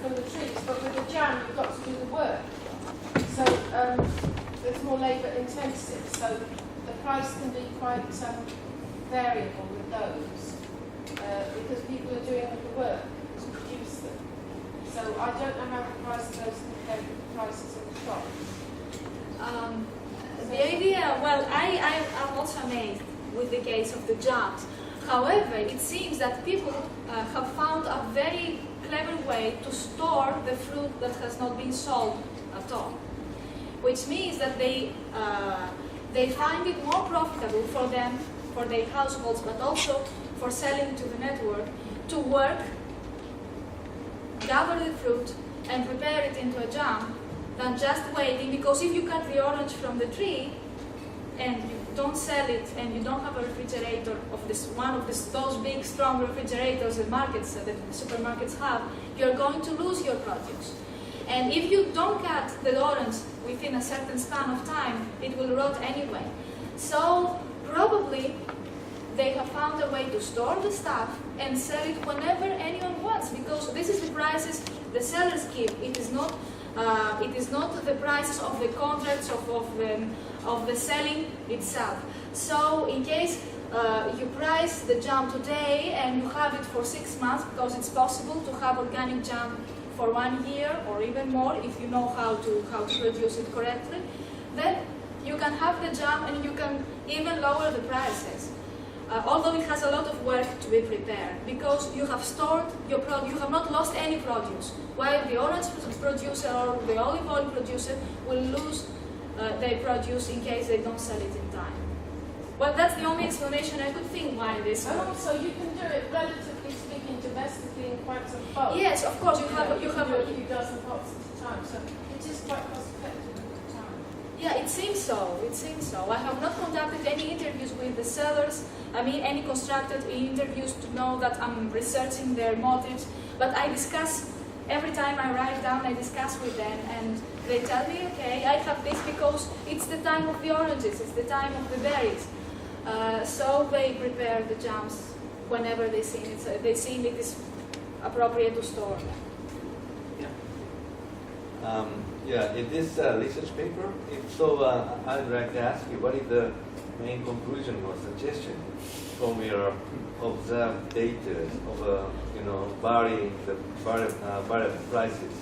from the trees. But with the jam, you've got to do the work, so it's more labour intensive. So the price can be quite variable with those because people are doing the work to produce them. So I don't know how the price of those compare with the prices in the shop. The idea, well, I'm also amazed with the case of the jams. However, it seems that people have found a very clever way to store the fruit that has not been sold at all, which means that they find it more profitable for them, for their households, but also for selling to the network, to work, gather the fruit, and prepare it into a jam, than just waiting, because if you cut the orange from the tree and you don't sell it and you don't have a refrigerator of this those big strong refrigerators that supermarkets have, you're going to lose your produce. And if you don't cut the orange within a certain span of time, it will rot anyway. So probably they have found a way to store the stuff and sell it whenever anyone wants, because this is the prices the sellers keep. It is not the prices of the contracts of the selling itself. So in case you price the jam today and you have it for 6 months, because it's possible to have organic jam for 1 year or even more if you know how to produce it correctly, then you can have the jam and you can even lower the prices. Although it has a lot of work to be prepared, because you have stored your produce, you have not lost any produce, while the orange producer or the olive oil producer will lose their produce in case they don't sell it in time. Well, that's the only explanation I could think why this And works. also, you can do it, relatively speaking, domestically in quite some bulk. Yes, of course, you have a few dozen pots at a time, so it is quite cost effective at the time. Yeah, it seems so. It seems so. I have not conducted any interviews with the sellers. I mean, any constructed interviews to know that I'm researching their motives. But I discuss, every time I write down, I discuss with them, and they tell me, okay, I have this because it's the time of the oranges, it's the time of the berries. So they prepare the jams whenever they see it is appropriate to store them. In this research paper, I'd like to ask you, what is the main conclusion or suggestion from your observed data of varying prices?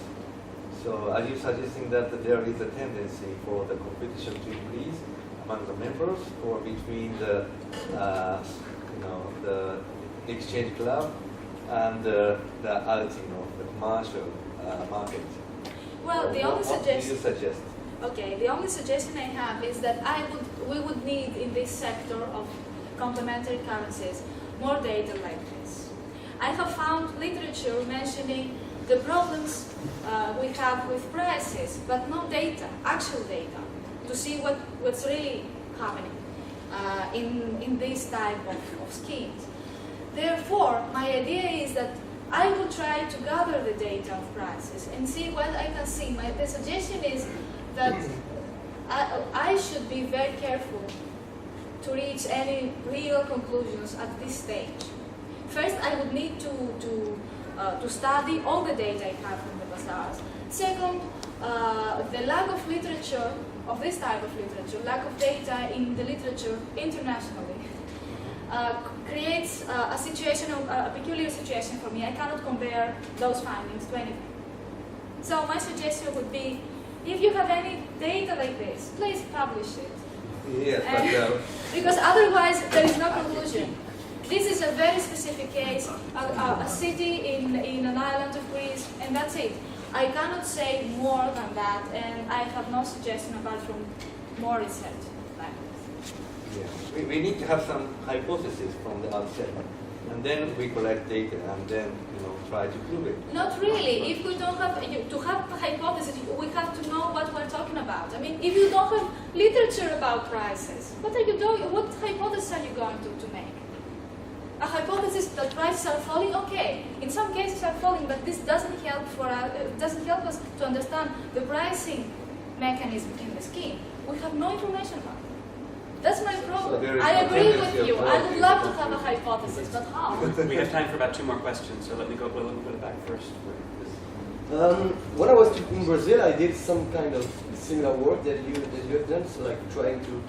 So are you suggesting that there is a tendency for the competition to increase among the members or between the exchange club and the commercial market? Well, the only suggestion. What do you suggest? Okay, the only suggestion I have is that we would need in this sector of complementary currencies more data like this. I have found literature mentioning the problems we have with prices, but no data, actual data, to see what's really happening. in this type of schemes. Therefore, my idea is that I will try to gather the data of prices and see what I can see. The suggestion is that I should be very careful to reach any real conclusions at this stage. First, I would need to study all the data I have from the bazaars. Second, the lack of literature, of this type of literature, lack of data in the literature internationally, creates a situation, a peculiar situation for me. I cannot compare those findings to anything. So my suggestion would be, if you have any data like this, please publish it. Yes, but, because otherwise there is no conclusion. This is a very specific case, a city in an island of Greece, and that's it. I cannot say more than that, and I have no suggestion apart from more research like this. yeah. We need to have some hypothesis from the outset, and then we collect data, and then try to prove it. Not really. If we don't have to have a hypothesis, we have to know what we're talking about. I mean, if you don't have literature about prices, what are you doing? What hypothesis are you going to make? A hypothesis that prices are falling, okay. In some cases are falling, but this doesn't help us to understand the pricing mechanism in the scheme. We have no information about it. That's my problem. So I agree with you. I would love to have a hypothesis, but how? We have time for about 2 more questions, so let me go back first. When I was in Brazil, I did some kind of similar work that you have done, so like trying to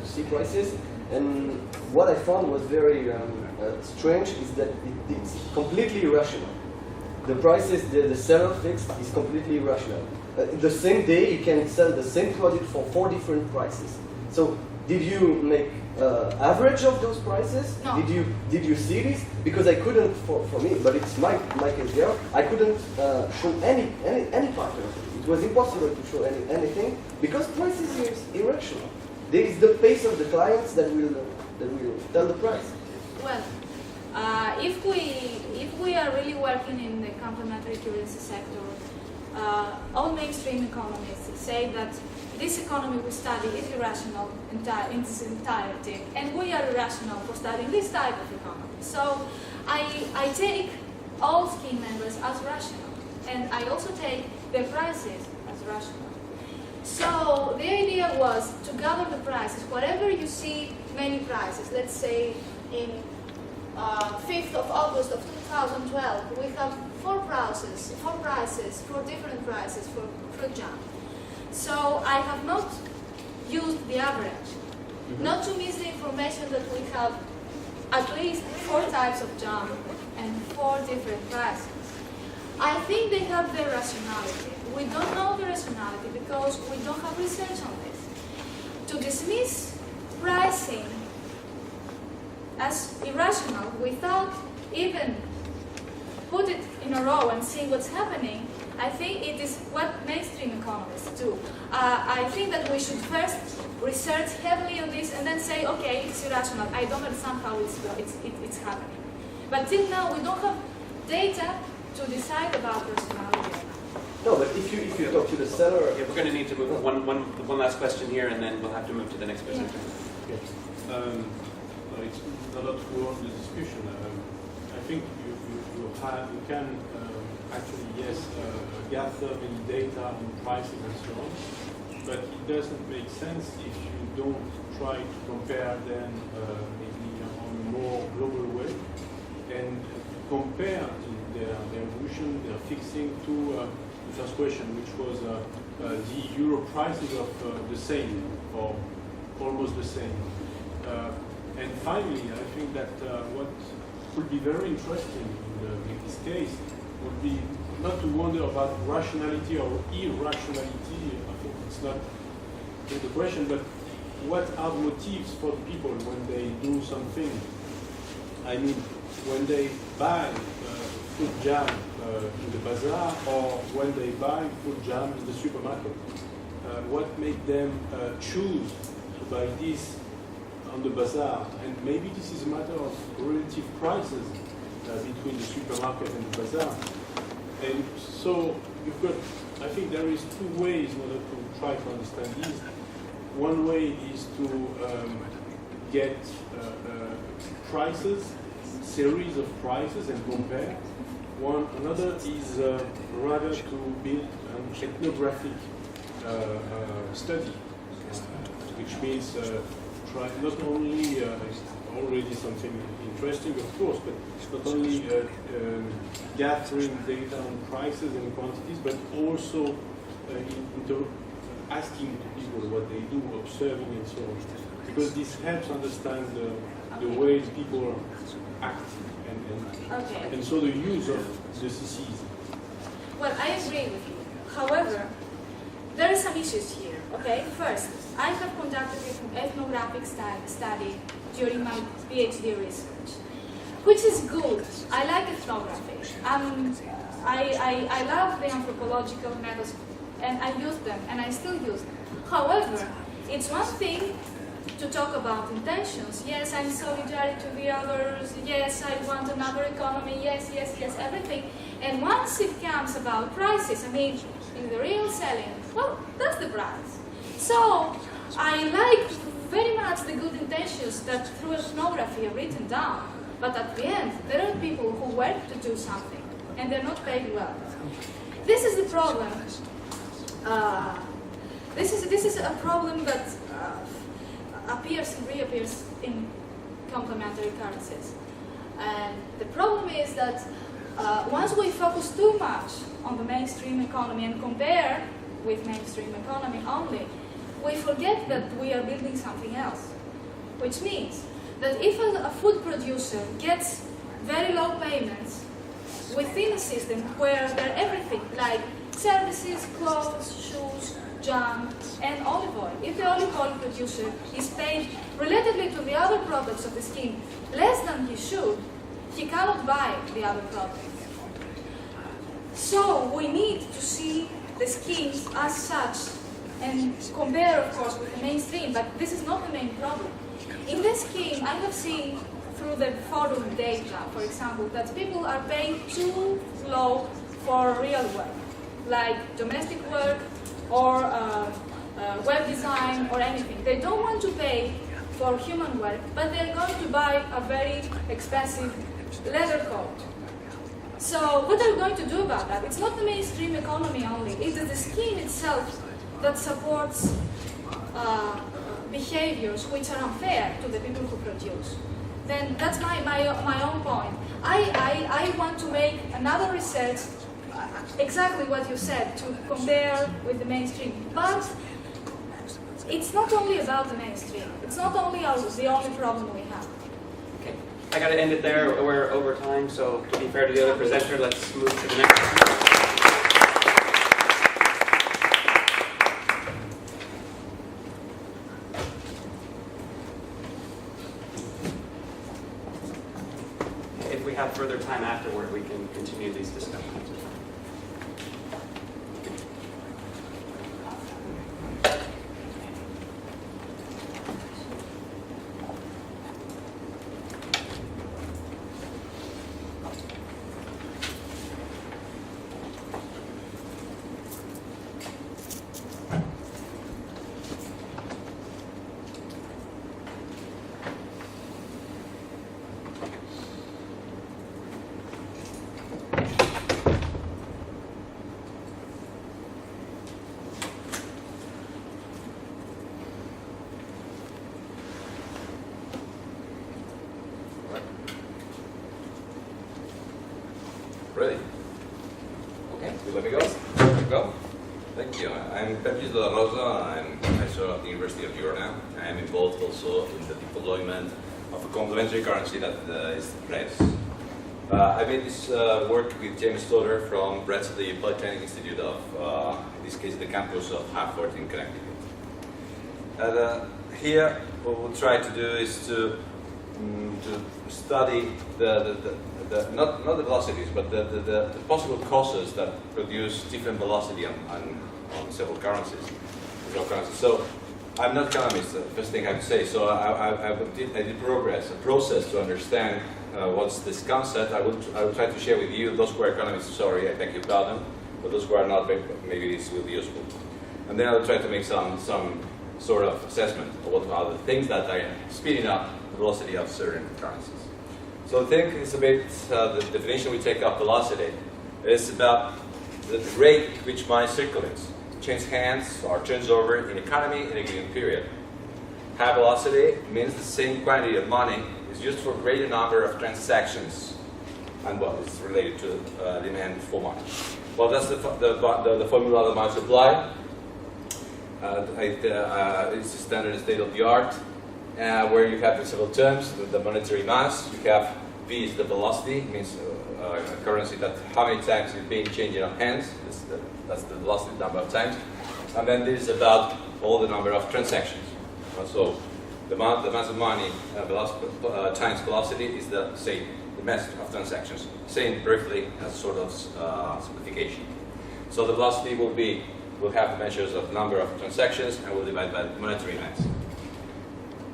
see prices. And what I found was very strange is that it's completely irrational. The prices the seller fixed is completely irrational. The same day you can sell the same product for 4 different prices. So did you make average of those prices? No. Did you see this? Because I couldn't for me, but it's my case here. I couldn't show any pattern. It was impossible to show anything because prices is irrational. There is the pace of the clients that will tell the price. Well, if we are really working in the complementary currency sector, all mainstream economists say that this economy we study is irrational in its entirety, and we are irrational for studying this type of economy. So I take all scheme members as rational, and I also take their prices as rational. So the idea was to gather the prices. Wherever you see many prices, let's say in 5th of August of 2012, we have 4 different prices for fruit jam. So I have not used the average, not to miss the information that we have at least 4 types of jam and 4 different prices. I think they have their rationality. We don't know the rationality because we don't have research on this. To dismiss pricing as irrational without even put it in a row and see what's happening, I think it is what mainstream economists do. I think that we should first research heavily on this and then say, okay, it's irrational. I don't understand how it's happening. But till now, we don't have data to decide about rationality. No, but if you talk to the seller... Yeah, we're going to need to move one last question here, and then we'll have to move to the next presenter. Yes. It's not to go on the discussion. I think you can actually, yes, gather many data on pricing and so on, but it doesn't make sense if you don't try to compare them maybe on a more global way and compare their evolution, their fixing to the first question, which was the euro prices of the same or almost the same. And finally, I think that what would be very interesting in this case would be not to wonder about rationality or irrationality. I think it's not the question, but what are the motives for the people when they do something? I mean, when they buy fruit jam in the bazaar or when they buy fruit jam in the supermarket. What made them choose to buy this on the bazaar? And maybe this is a matter of relative prices between the supermarket and the bazaar. And so you've got, I think there is 2 ways in order to try to understand this. One way is to get prices, series of prices, and compare. Another is rather to build an ethnographic study, which means try not only already something interesting, of course, but not only gathering data on prices and quantities, but also asking people what they do, observing and so on, because this helps understand the way people act and so the use of the CCs. Well, I agree with you. However, there are some issues here. Okay, first, I have conducted an ethnographic study during my PhD research, which is good. I like ethnography. I love the anthropological methods, and I use them, and I still use them. However, it's one thing to talk about intentions. Yes, I'm solidary to the others. Yes, I want another economy. Yes, yes, yes, everything. And once it comes about prices, I mean, in the real selling, well, that's the price. So I like very much the good intentions that through ethnography are written down. But at the end, there are people who work to do something, and they're not paid well. This is the problem. This is a problem that appears and reappears in complementary currencies. And the problem is that once we focus too much on the mainstream economy and compare with mainstream economy only, we forget that we are building something else. Which means that if a food producer gets very low payments within a system where there are everything like services, clothes, shoes, jam, and olive oil. If the olive oil producer is paid relatively to the other products of the scheme less than he should, he cannot buy the other products. So we need to see the schemes as such and compare, of course, with the mainstream, but this is not the main problem. In this scheme, I have seen through the forum data, for example, that people are paid too low for real work, like domestic work, or web design or anything. They don't want to pay for human work, but they're going to buy a very expensive leather coat. So what are we going to do about that? It's not the mainstream economy only. It is the scheme itself that supports behaviors which are unfair to the people who produce. Then that's my own point. I want to make another research exactly what you said, to compare with the mainstream. But it's not only about the mainstream. It's not only the only problem we have. Okay, I got to end it there. We're over time, so to be fair to the other presenter, let's move to the next one. If we have further time afterward, we can continue these discussions. Ready? Okay, you let me go? Let me go. Thank you. I'm Peplluis. I'm professor at the University of Europe. I am involved also in the deployment of a complementary currency that is the price. I made this work with James Stoddard from Brett's at the Polytechnic Institute of, in this case, the campus of Harvard in Connecticut. And here, what we'll try to do is to study not the velocities, but the possible causes that produce different velocity on several currencies. So I'm not economist, the first thing I have to say. So I did a process to understand what's this concept. I will try to share with you, those who are economists, sorry, I beg your pardon, but those who are not, maybe this will be useful. And then I'll try to make some sort of assessment of what are the things that are speeding up the velocity of certain currencies. So I think it's a bit, the definition we take of velocity is about the rate at which money circulates, changes hands or turns over in economy in a given period. High velocity means the same quantity of money is used for a greater number of transactions, and well, it's related to demand for money. Well, that's the formula of money supply. It's the standard state of the art, where you have the several terms. The monetary mass, you have V is the velocity, means a currency that how many times is being changed in hands. That's the velocity, number of times. And then this is about all the number of transactions. So the mass of money times velocity is the mass of transactions. Saying briefly as sort of simplification. So the velocity will have the measures of number of transactions and will divide by monetary mass.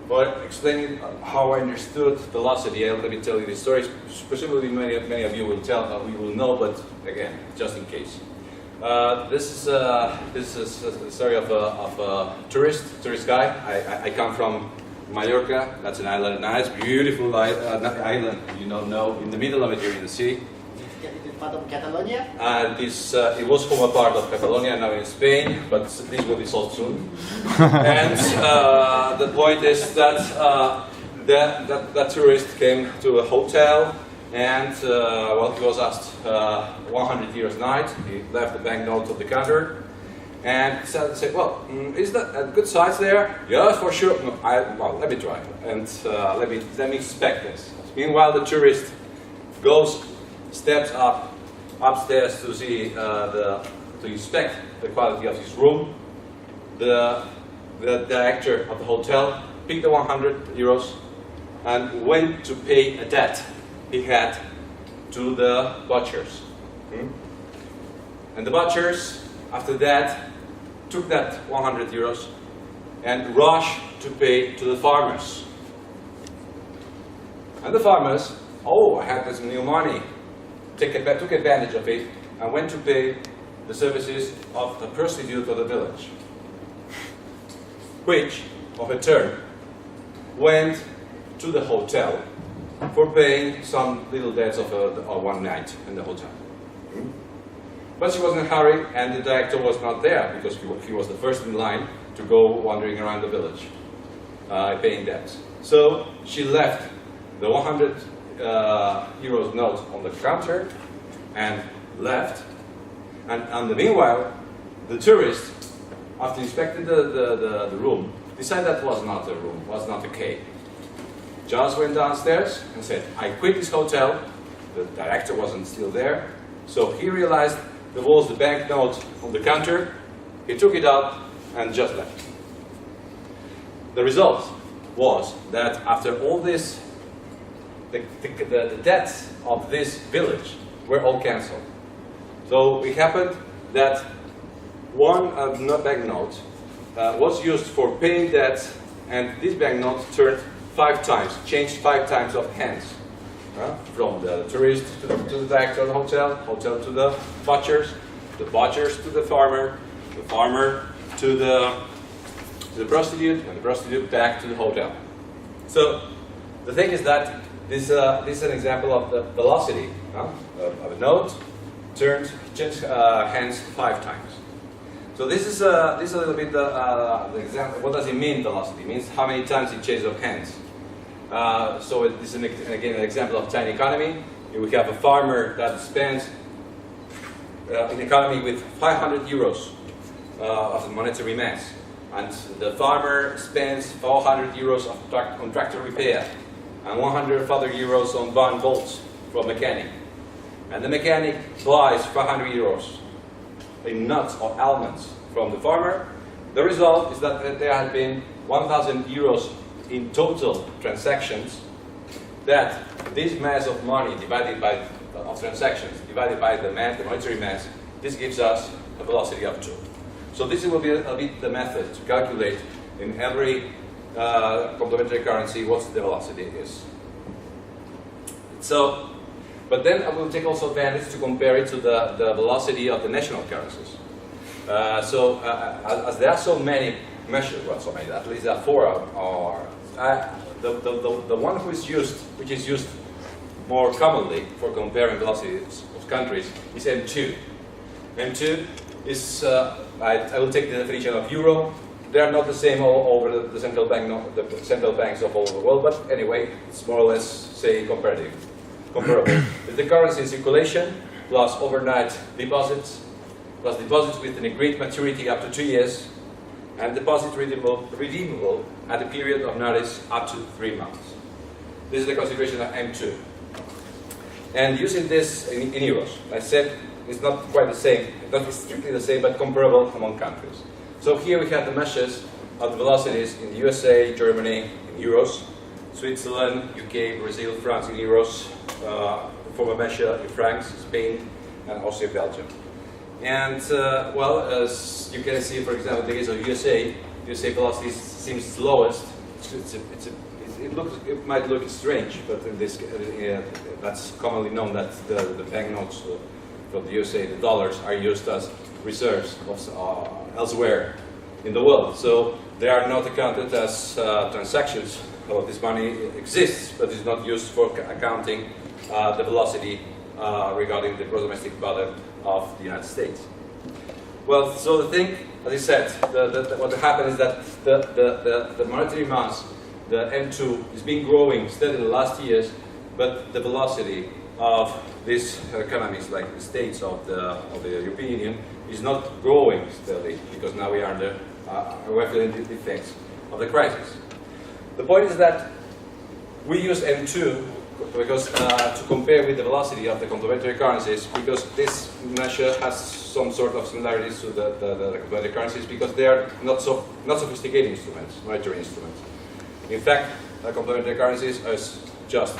For explaining how I understood velocity, let me tell you the story. Presumably many of you will know, but again, just in case. This is a story of a tourist guy. I come from Mallorca. That's an island, nice, beautiful island. You know, in the middle of the Mediterranean Sea. Part of Catalonia? It was former part of Catalonia, now in Spain, but this will be solved soon. And the point is that that tourist came to a hotel, and well, he was asked 100 euros a night. He left the banknote on the counter, and said, "Well, is that a good size there?" "Yes, for sure." "No, well, let me try, and let me inspect this." Meanwhile, the tourist steps upstairs to see to inspect the quality of his room. The director of the hotel picked the 100 euros and went to pay a debt he had to the butchers. And the butchers, after that, took that 100 euros and rushed to pay to the farmers. And the farmers, "Oh, I have this new money," took advantage of it and went to pay the services of the prostitute of the village, which, of her turn, went to the hotel for paying some little debts of one night in the hotel. But she was in a hurry, and the director was not there because he was the first in line to go wandering around the village, paying debts. So she left the 100 euros note on the counter and left. And in the meanwhile, the tourist, after inspecting the room, decided that was not a room, was not a cave. Just went downstairs and said, "I quit this hotel." The director wasn't still there, so he realized there was the banknote on the counter. He took it out and just left. The result was that after all this, the debts of this village were all cancelled. So it happened that one banknote was used for paying debts, and this banknote turned 5 times, changed 5 times of hands. From the tourist to the director of the hotel to the butchers to the farmer to the prostitute, and the prostitute back to the hotel. So the thing is that this is an example of the velocity of a note changed hands 5 times. So this is a little bit the example. What does it mean, velocity? It means how many times it changes of hands. So this is again an example of tiny economy. We have a farmer that spends an economy with 500 euros of monetary mass, and the farmer spends 400 euros on tractor repair, and 100 other euros on bond bolts from mechanic. And the mechanic buys 500 euros in nuts or almonds from the farmer. The result is that there has been 1,000 euros in total transactions, that this mass of money of transactions divided by the monetary mass, this gives us a velocity of 2. So this will be a bit the method to calculate in every complementary currency what the velocity is. So, but then I will take also advantage to compare it to the velocity of the national currencies. As there are so many measures. Well, so many. At least there are 4 are the one which is used more commonly for comparing velocities of countries is M2. M2 is I will take the definition of euro. They are not the same all over the central bank, the central banks of all over the world, but anyway, it's more or less, say, comparable. With the currency in circulation, plus overnight deposits, plus deposits with an agreed maturity up to 2 years, and deposit redeemable at a period of notice up to 3 months. This is the consideration of M2. And using this in euros, I said it's not quite the same, not strictly the same, but comparable among countries. So here we have the measures of the velocities in the USA, Germany in euros, Switzerland, UK, Brazil, France in euros, from a measure in francs, Spain, and also Belgium. And well, as you can see, for example, in the case of USA velocity seems slowest. It might look strange, but in this, that's commonly known that the banknotes from the USA, the dollars, are used as reserves of, elsewhere in the world. So they are not accounted as transactions. Well, this money exists, but is not used for accounting the velocity regarding the gross domestic product of the United States. Well, so the thing, as I said, what happened is that the monetary mass, the M2, is been growing steadily in the last years, but the velocity of these economies, like the states of the European Union, is not growing steadily because now we are under we're feeling the effects of the crisis. The point is that we use M2 because to compare with the velocity of the complementary currencies, because this measure has some sort of similarities to the complementary currencies because they are not sophisticated instruments, monetary instruments. In fact, complementary currencies are just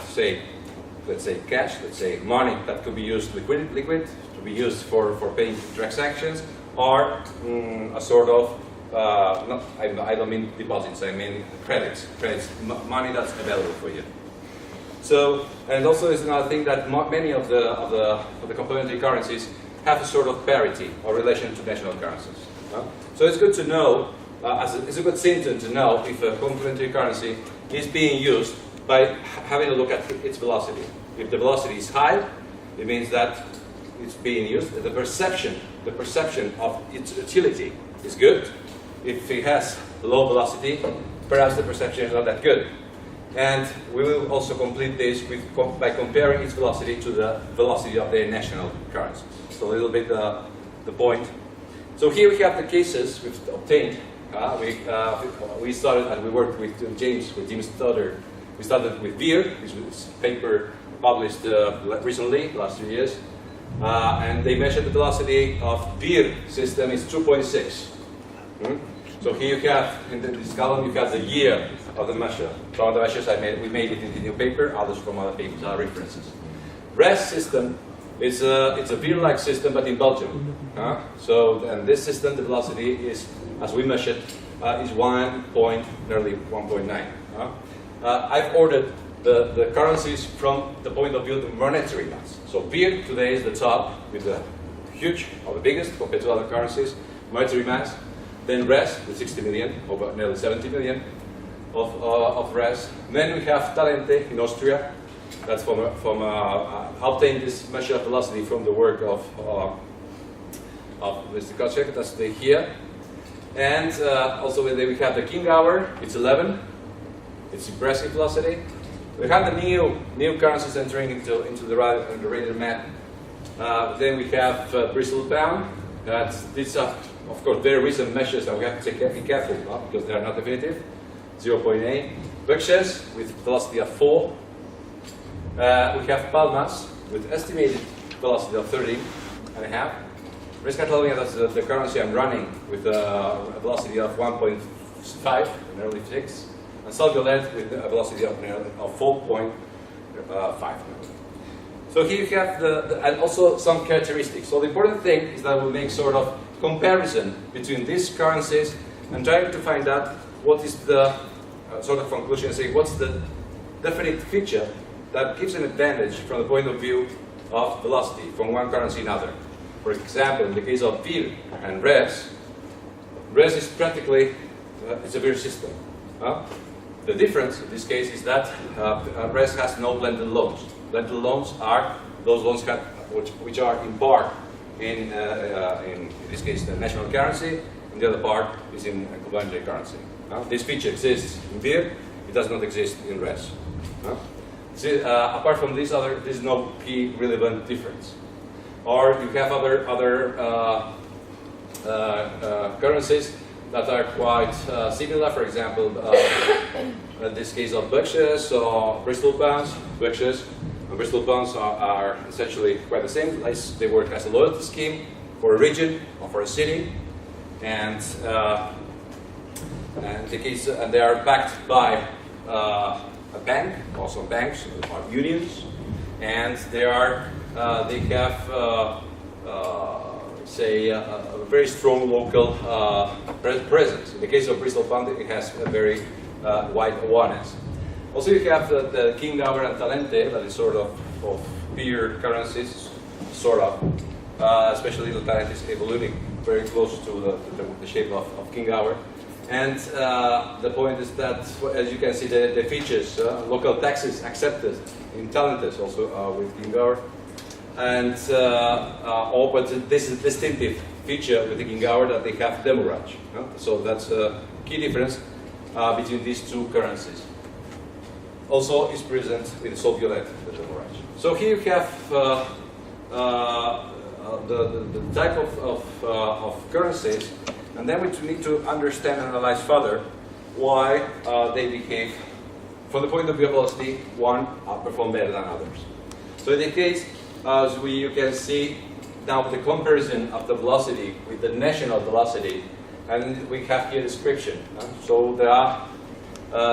let's say cash, let's say money that could be used liquid to be used for paying transactions, or a sort of I don't mean deposits, I mean credits, money that's available for you. So, and also is another thing that many of the complementary currencies have a sort of parity or relation to national currencies. So it's good to know, it's a good symptom to know if a complementary currency is being used by having a look at its velocity. If the velocity is high, it means that it's being used. The perception of its utility is good. If it has low velocity, perhaps the perception is not that good. And we will also complete this by comparing its velocity to the velocity of their national currencies. So a little bit the point. So here we have the cases we've obtained. We started and we worked with James Stoddard. We started with beer, which was a paper published recently, last 2 years. And they measured the velocity of beer system is 2.6. So here you have, in this column, you have the year of the measure. Some of the measures we made it in the new paper, others from other papers are references. RES system, it's a beer-like system, but in Belgium. So, and this system, the velocity is, as we measured, is nearly 1.9. I've ordered the currencies from the point of view of the monetary mass. So beer today is the top with the huge, or the biggest compared to other currencies, monetary mass. Then RES with 60 million, over nearly 70 million of RES. Then we have Talente in Austria. That's obtained this measure of velocity from the work of Mr. Kocek. That's here. And also we have the King Hour. It's 11. It's impressive velocity. We have the new currencies entering into the radar map. Then we have Bristol Pound. These are, of course, very recent measures that we have to be careful about because they are not definitive. 0.8. Buckshares with velocity of 4. We have Palmas with estimated velocity of 13.5. Risk Catalonia, that's the currency I'm running, with a velocity of 1.5, nearly 6. And Solviolet with a velocity of 4.5. So here you have and also some characteristics. So the important thing is that we'll make sort of comparison between these currencies and trying to find out what is the sort of conclusion, say what's the definite feature that gives an advantage from the point of view of velocity from one currency to another. For example, in the case of beer and RES is practically it's a beer system. The difference in this case is that RES has no blended loans. Blended loans are those loans which are in part in this case the national currency, and the other part is in complementary currency. This feature exists in beer, it does not exist in RES. See, apart from this, there's no key relevant difference. Or you have other currencies that are quite similar. For example, in this case of Peplluis or Bristol pounds. Peplluis and Bristol pounds are essentially quite the same. They work as a loyalty scheme for a region or for a city, and they are backed by a bank, also banks or unions, and they have a very strong local presence. In the case of Bristol Pound, it has a very wide awareness. Also, you have the King Hour and Talente, that is sort of peer currencies, sort of, especially the Talente is evolving very close to the shape of King Hour. And the point is that, as you can see, the features, local taxes accepted in Talentes, also with King Hour. And but this is a distinctive feature with the King Hour that they have demurrage. So that's a key difference between these two currencies. Also is present with Soviet the demurrage. So here you have the type of currencies, and then we need to understand and analyze further why they behave, from the point of view of velocity, one perform better than others. So in the case, as you can see now the comparison of the velocity with the national velocity, and we have here a description. So there are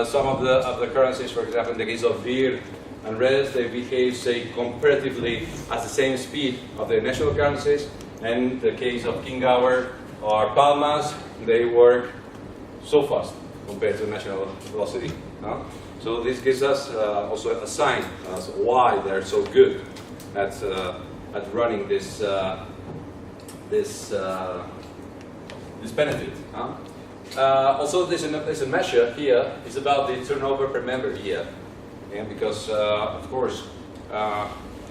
some of the currencies, for example, in the case of beer and RES, they behave, say, comparatively at the same speed of the national currencies. And in the case of King Hour or Palmas, they work so fast compared to national velocity. So this gives us also a sign as why they're so good at running this benefit. Also, there's a measure here. It's about the turnover per member year, and because of course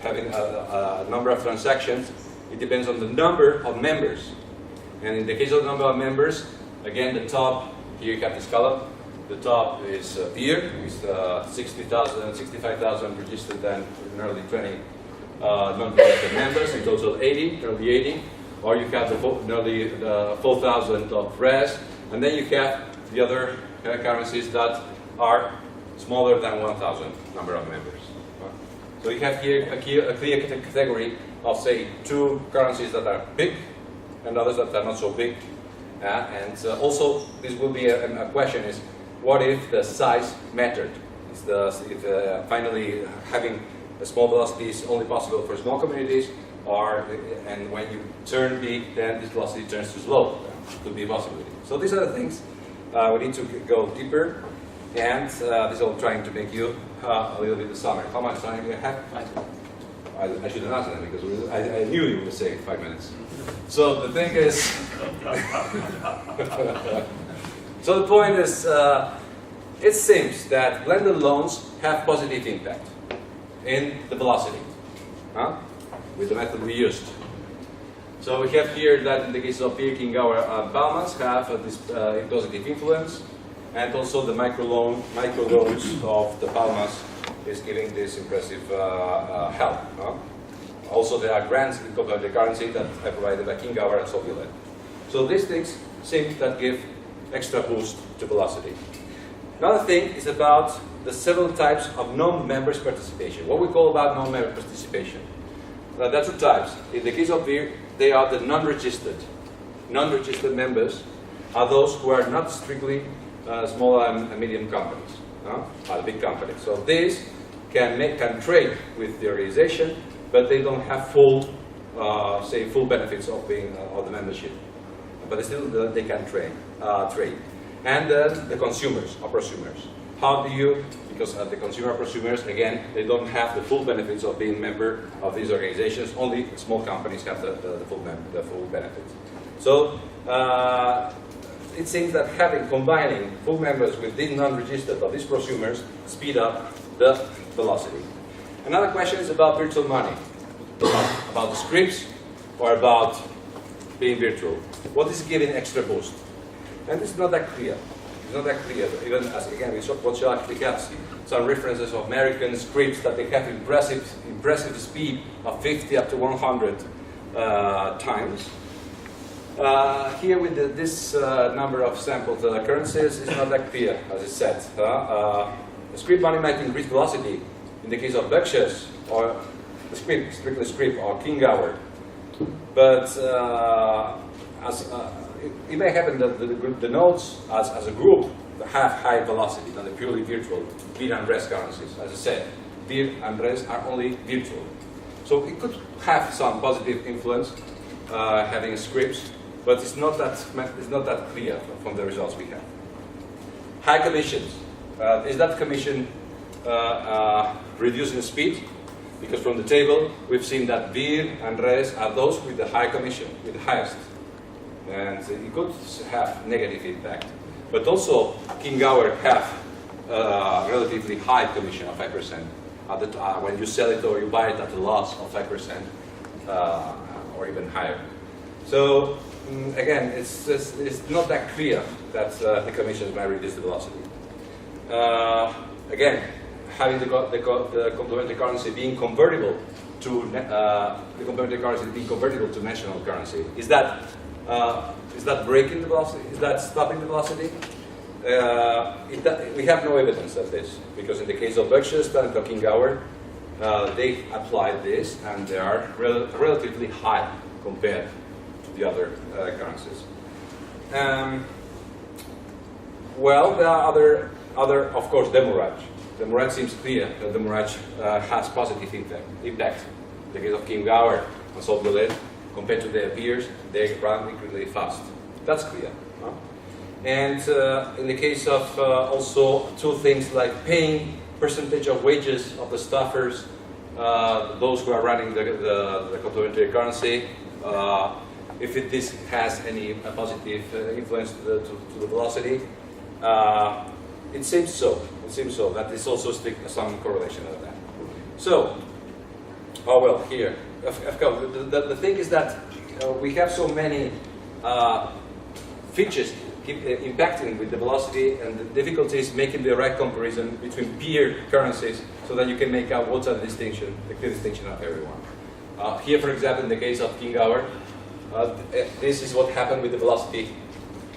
having a number of transactions, it depends on the number of members. And in the case of the number of members, again, the top here you have this column. The top is beer with 60,000, 65,000 registered and nearly 20 non-registered members, in total 80, nearly 80. Or you have nearly 4,000 of RES, and then you have the other currencies that are smaller than 1,000 number of members. So you have here a clear category of, say, two currencies that are big and others that are not so big. And also, this will be a question is, what if the size mattered? If finally having a small velocity is only possible for small communities, and when you turn big, then this velocity turns to slow. Could be a possibility. So these are the things we need to go deeper, and this is all trying to make you a little bit of summary. How much time do you have? I shouldn't answer that because I knew you would say 5 minutes. So the thing is, so the point is, it seems that blended loans have positive impact in the velocity, with the method we used. So we have here that in the case of King Hour Palmas have this positive influence, and also the microloans of the Palmas is giving this impressive help. Also, there are grants in the currency that are provided by King Hour and Soviet. So these things seem that give extra boost to velocity. Another thing is about the several types of non-members participation. What we call about non-member participation. There are two types. In the case of beer, they are the non-registered. Non-registered members are those who are not strictly small and medium companies, are big companies. So these can trade with the organization, but they don't have full benefits of being of the membership. But still, they can trade. And the consumers or prosumers. How do you? Because the consumer prosumers, again, they don't have the full benefits of being a member of these organizations. Only small companies have the full benefits. So it it seems that combining full members with these non-registered of these prosumers speed up the velocity. Another question is about virtual money, about the scripts or about being virtual. What is giving extra boost? And it's not that clear. It's not that clear. Even as again, we have some references of American scripts that they have impressive speed of 50 up to 100 times. Here with this number of sampled currencies, it's not that clear, as I said. The script money might increase velocity in the case of Peplluis or the script, strictly script or King Hour. But it may happen that the nodes as a group have high velocity than the purely virtual VIR and RES currencies. As I said, VIR and RES are only virtual. So it could have some positive influence having scripts, but it's not that clear from the results we have. High commissions. Is that commission reducing speed? Because from the table, we've seen that VIR and RES are those with the high commission, with the highest. And it could have negative impact. But also, King Hour have relatively high commission of 5%. When you sell it or you buy it at a loss of 5%, or even higher. So, again, it's not that clear that the commissions might reduce the velocity. Again, having the complementary currency being convertible to national currency, is that breaking the velocity? Is that stopping the velocity? We have no evidence of this, because in the case of Peplluis and King Hour, they applied this, and they are relatively high compared to the other currencies. Well, there are other, of course, demurrage. Demurrage seems clear that demurrage has positive impact. In the case of King Hour and Sotiropoulou, compared to their peers, they run really fast. That's clear. Huh? And in the case of also two things like paying percentage of wages of the staffers, those who are running the complementary currency, if this has any positive influence to the velocity, it seems so. It seems so. That is also some correlation of that. So, here. Of course, the thing is that we have so many features impacting with the velocity, and the difficulty is making the right comparison between peer currencies so that you can make out what's the clear distinction of everyone. Here, for example, in the case of King Hour, this is what happened with the velocity.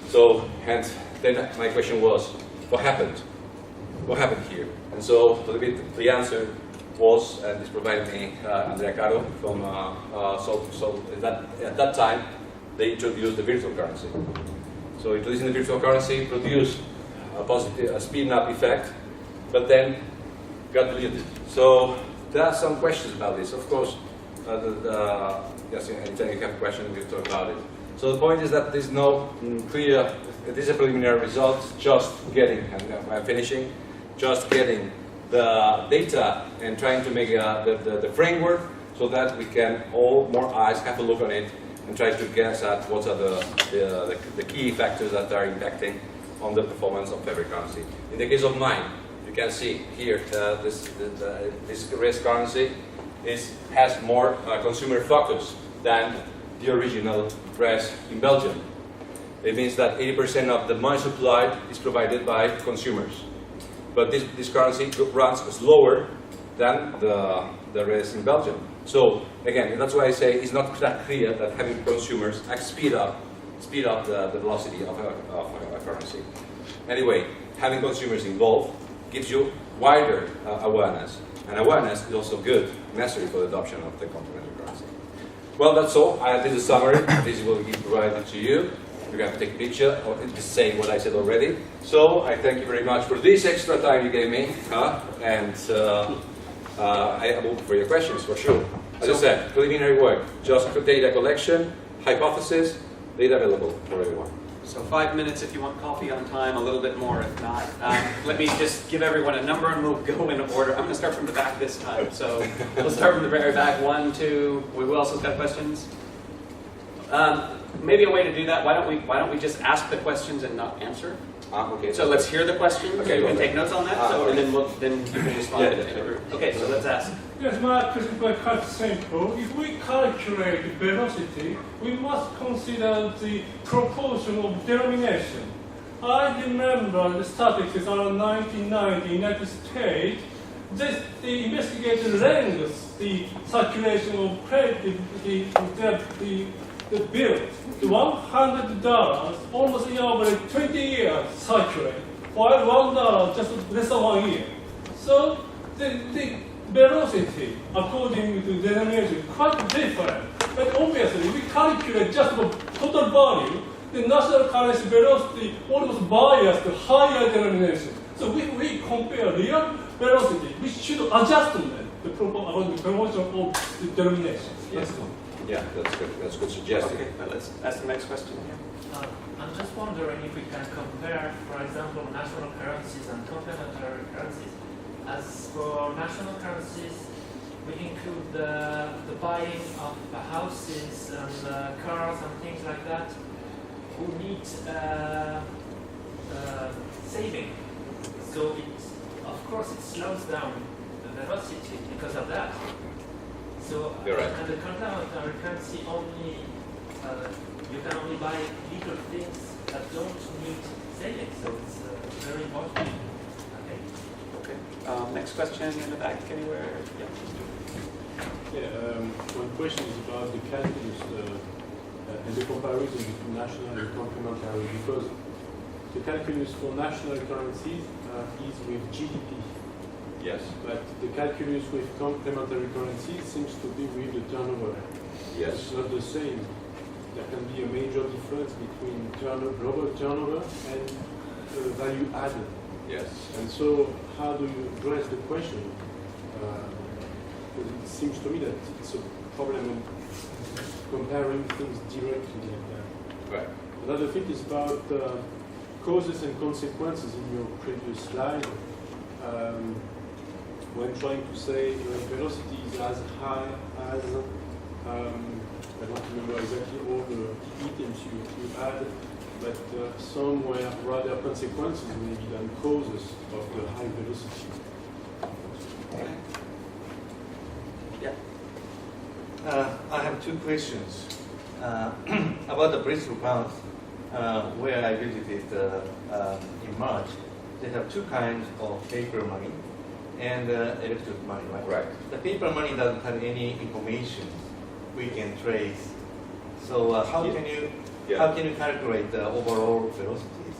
So, and then my question was, what happened? What happened here? And so, a little bit, the answer was, and this provided me Andrea Caro from at that time they introduced the virtual currency. So introducing the virtual currency produced a speeding up effect, but then got deleted. So there are some questions about this. Of course, yes, anytime you have questions, we can talk about it. So the point is that there's no clear. These are preliminary results. Just getting, and I'm finishing. Just getting the data and trying to make the framework so that we can all more eyes have a look on it and try to guess at what are the key factors that are impacting on the performance of every currency. In the case of mine, you can see here this RES currency has more consumer focus than the original RES in Belgium. It means that 80% of the money supplied is provided by consumers. But this currency runs slower than the RES in Belgium. So again, that's why I say it's not that clear that having consumers speed up the velocity of a currency. Anyway, having consumers involved gives you wider awareness, and awareness is also good, necessary for the adoption of the complementary currency. Well, that's all. I did a summary. This will be provided to you. You have to take a picture or just saying what I said already. So I thank you very much for this extra time you gave me, and I am open for your questions for sure. As I said, preliminary work, just data collection, hypothesis, data available for everyone. So 5 minutes if you want coffee on time, a little bit more if not. Let me just give everyone a number and we'll go in order. I'm going to start from the back this time. So we'll start from the very back. 1, 2. We also got questions. maybe a way to do that. Why don't we just ask the questions and not answer? Okay. So let's hear the questions. Okay, You well can take then. notes on that. So, and then you can respond to it. Okay, so let's ask. Yes, my question is quite simple. If we calculate velocity, we must consider the proportion of denomination. I remember the statistics around 1990 United States. They investigated length, the circulation of credit, the bill. The $100 almost in average 20 years circulate, while $1 just less than 1 year. So the velocity, according to denomination, quite different. But obviously, we calculate just the total value. The national currency velocity almost biased to higher denomination. So we compare real velocity. We should adjust the proportion of the denomination. Yes. Yeah, that's good. That's a good suggestion. Okay, let's ask the next question here. I'm just wondering if we can compare, for example, national currencies and complementary currencies. As for national currencies, we include the buying of houses and cars and things like that, who need saving. So of course it slows down the velocity because of that. So You're right. and the complementary currency only you can only buy little things that don't need savings. So it's very important. Okay. Next question in the back, anywhere? One question is about the calculus and the comparison between national and complementary, because the calculus for national currencies is with GDP. Yes. But the calculus with complementary currencies seems to be with the turnover. Yes. It's not the same. There can be a major difference between global turnover and value added. Yes. And so, how do you address the question? Because it seems to me that it's a problem in comparing things directly like that. Right. Another thing is about causes and consequences in your previous slide. When trying to say velocity is as high as, I don't remember exactly all the items you had, but some were rather consequences maybe than causes of the high velocity. I have two questions about the Bristol pounds, where I visited in March. They have two kinds of paper money and electronic money, right? Right. The paper money doesn't have any information we can trace. So how can you calculate the overall velocities,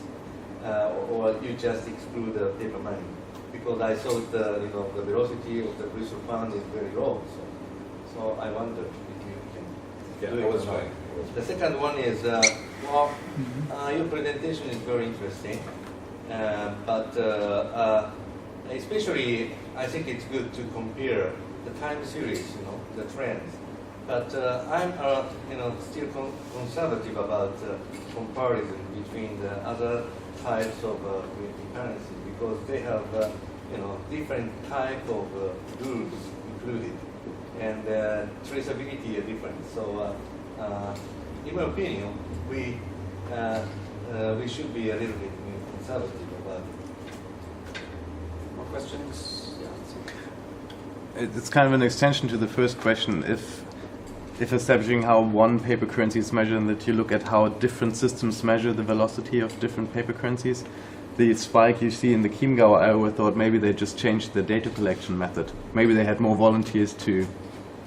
or you just exclude the paper money? Because I saw the the velocity of the Bristol pound is very low. So I wonder if you can do it. That's fine. The second one is, your presentation is very interesting, but especially I think it's good to compare the time series, the trends. But I'm still conservative about comparison between the other types of currency, because they have different type of rules included, and traceability is different. So in my opinion, we should be a little bit more conservative about it. More questions? It's kind of an extension to the first question. If establishing how one paper currency is measured, and that you look at how different systems measure the velocity of different paper currencies, the spike you see in the Chiemgau, I always thought maybe they just changed the data collection method. Maybe they had more volunteers to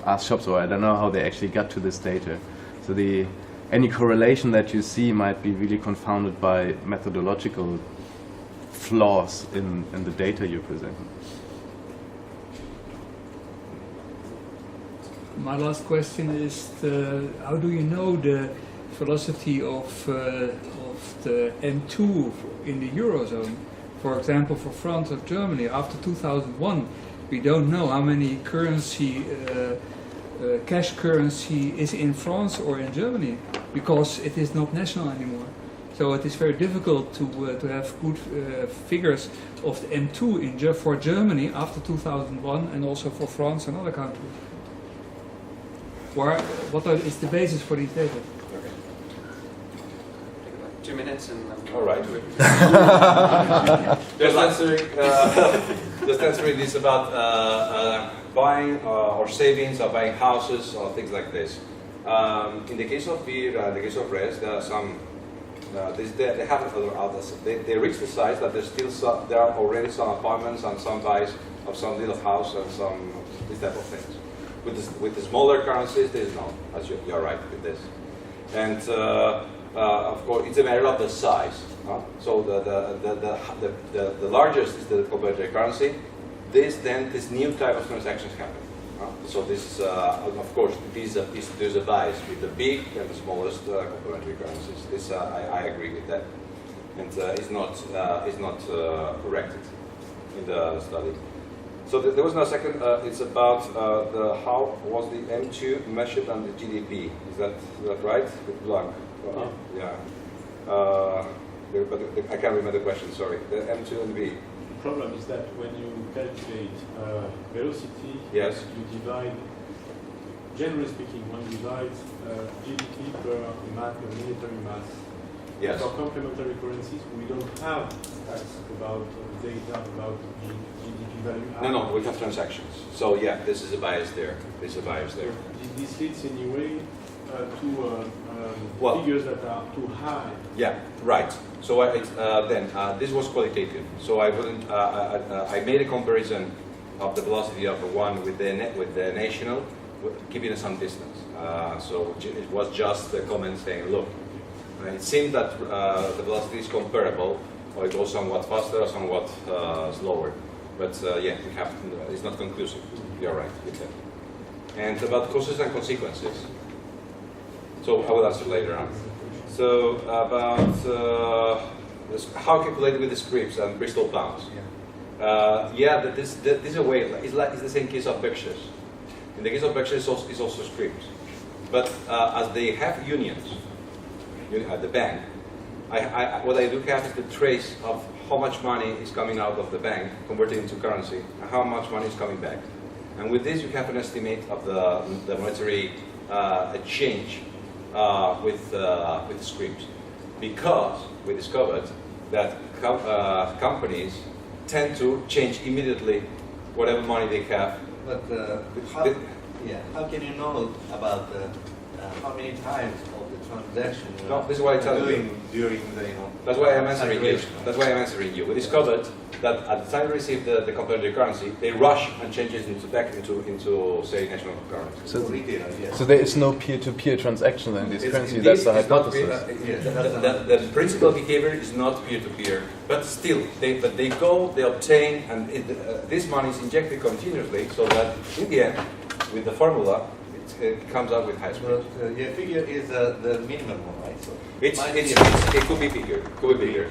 ask shops, or I don't know how they actually got to this data. So any correlation that you see might be really confounded by methodological flaws in the data you're presenting. My last question is, how do you know the velocity of the M2 in the Eurozone? For example, for France or Germany, after 2001, we don't know how many cash currency is in France or in Germany, because it is not national anymore. So it is very difficult to have good figures of the M2 for Germany after 2001, and also for France and other countries. What is the basis for these data? 2 minutes and... All right. Just answering this about buying or savings or buying houses or things like this. In the case of beer, in the case of res, there are some. They have other others. They reach the size that there are already some apartments and some buys of some little house and some this type of things. With the smaller currencies, there is no. As you're right with this, and of course it's a matter of the size. So the largest is the complementary currency. This new type of transactions happen. So this, of course, there's a bias with the big and the smallest complementary currencies. This I agree with that, and is not corrected in the study. So there was no second. It's about how was the M2 measured on the GDP? Is that right? With Blanc. Yeah. But I can't remember the question. Sorry. The M2 and V. The problem is that when you calculate velocity, yes, you divide, generally speaking, one divides GDP per military mass. Yes. For complementary currencies, we don't have stats about data about GDP value. No, we have transactions. So yeah, this is a bias there. This is a bias there. This leads in a way to figures that are too high. Yeah, right. So this was qualitative. So I wouldn't. I made a comparison of the velocity of the one with the national, keeping some distance. So it was just a comment saying, look, it seemed that the velocity is comparable, or it goes somewhat faster or somewhat slower. But yeah, it's not conclusive. You're right with that. And about causes and consequences. So I will answer later on. So about how calculated with the scripts and Bristol pounds. This is a way. It's the same case of pictures. In the case of pictures, it's also scripts. But as they have unions at the bank, what I do have is the trace of how much money is coming out of the bank, converted into currency, and how much money is coming back. And with this, you have an estimate of the monetary exchange with the scripts, because we discovered that companies tend to change immediately whatever money they have. But how can you know about how many times of the transaction this is what I tell you during the That's why I'm answering you. That's why I'm answering you. We discovered that at the time we received the complementary currency, they rush and change it back into say national currency. So there is no peer-to-peer transaction in this currency. That's the hypothesis. The principal behavior is not peer-to-peer, but still, they go, they obtain, and this money is injected continuously, so that in the end, with the formula, it comes out with high spread. Your figure is the minimum one, right? So it could be bigger.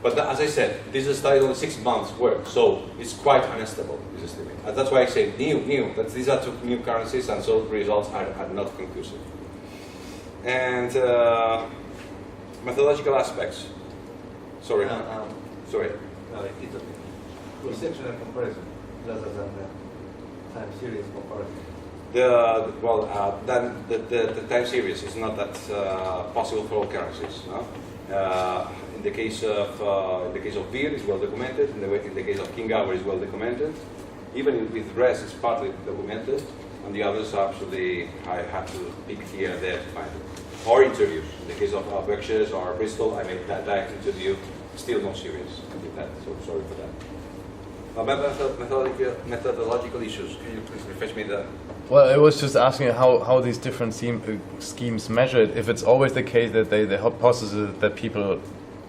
But as I said, this is studied only 6 months' work, so it's quite unstable, this estimate. And that's why I say new. That these are two new currencies, and so results are not conclusive. And methodological aspects. Sorry. Sorry. It's a cross-sectional comparison rather than the time series comparison. Then the time series is not that possible for all currencies. No? In the case of beer, it's well documented. In the case of King Hour, it's well documented. Even with res, it's partly documented. And the others, actually, I have to pick here and there to find it. Or interviews. In the case of Berkshires or Bristol, I made that direct interview. Still no series with that. So sorry for that. Methodological issues. Can you please refresh me that? Well, I was just asking how these different schemes measure it. If it's always the case that the hypothesis that people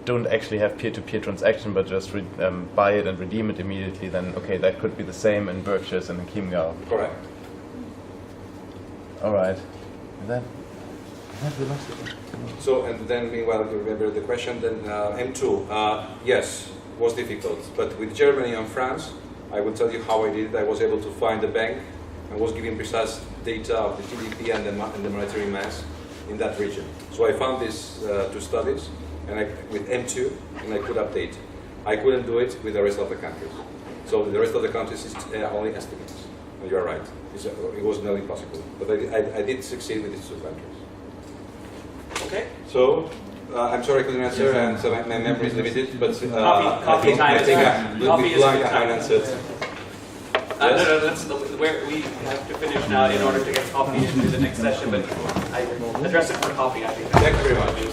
don't actually have peer-to-peer transaction but just buy it and redeem it immediately, then okay, that could be the same in Berkshires and in Chiemgau. Correct. All right. And then we lost it. So, and then meanwhile, if you remember the question, then M2, yes, was difficult. But with Germany and France, I will tell you how I did it. I was able to find the bank and was giving precise data of the GDP and the monetary mass in that region. So I found these two studies and with M2, and I could update. I couldn't do it with the rest of the countries. So the rest of the countries is only estimates. And you're right. It was nearly impossible. But I did succeed with these two countries. Okay. So I'm sorry I couldn't answer, and so my memory is limited, but coffee time I is think fine. Coffee is a good time. answered. We have to finish now in order to get coffee into the next session, but I address it for coffee, I think. Thank you very much.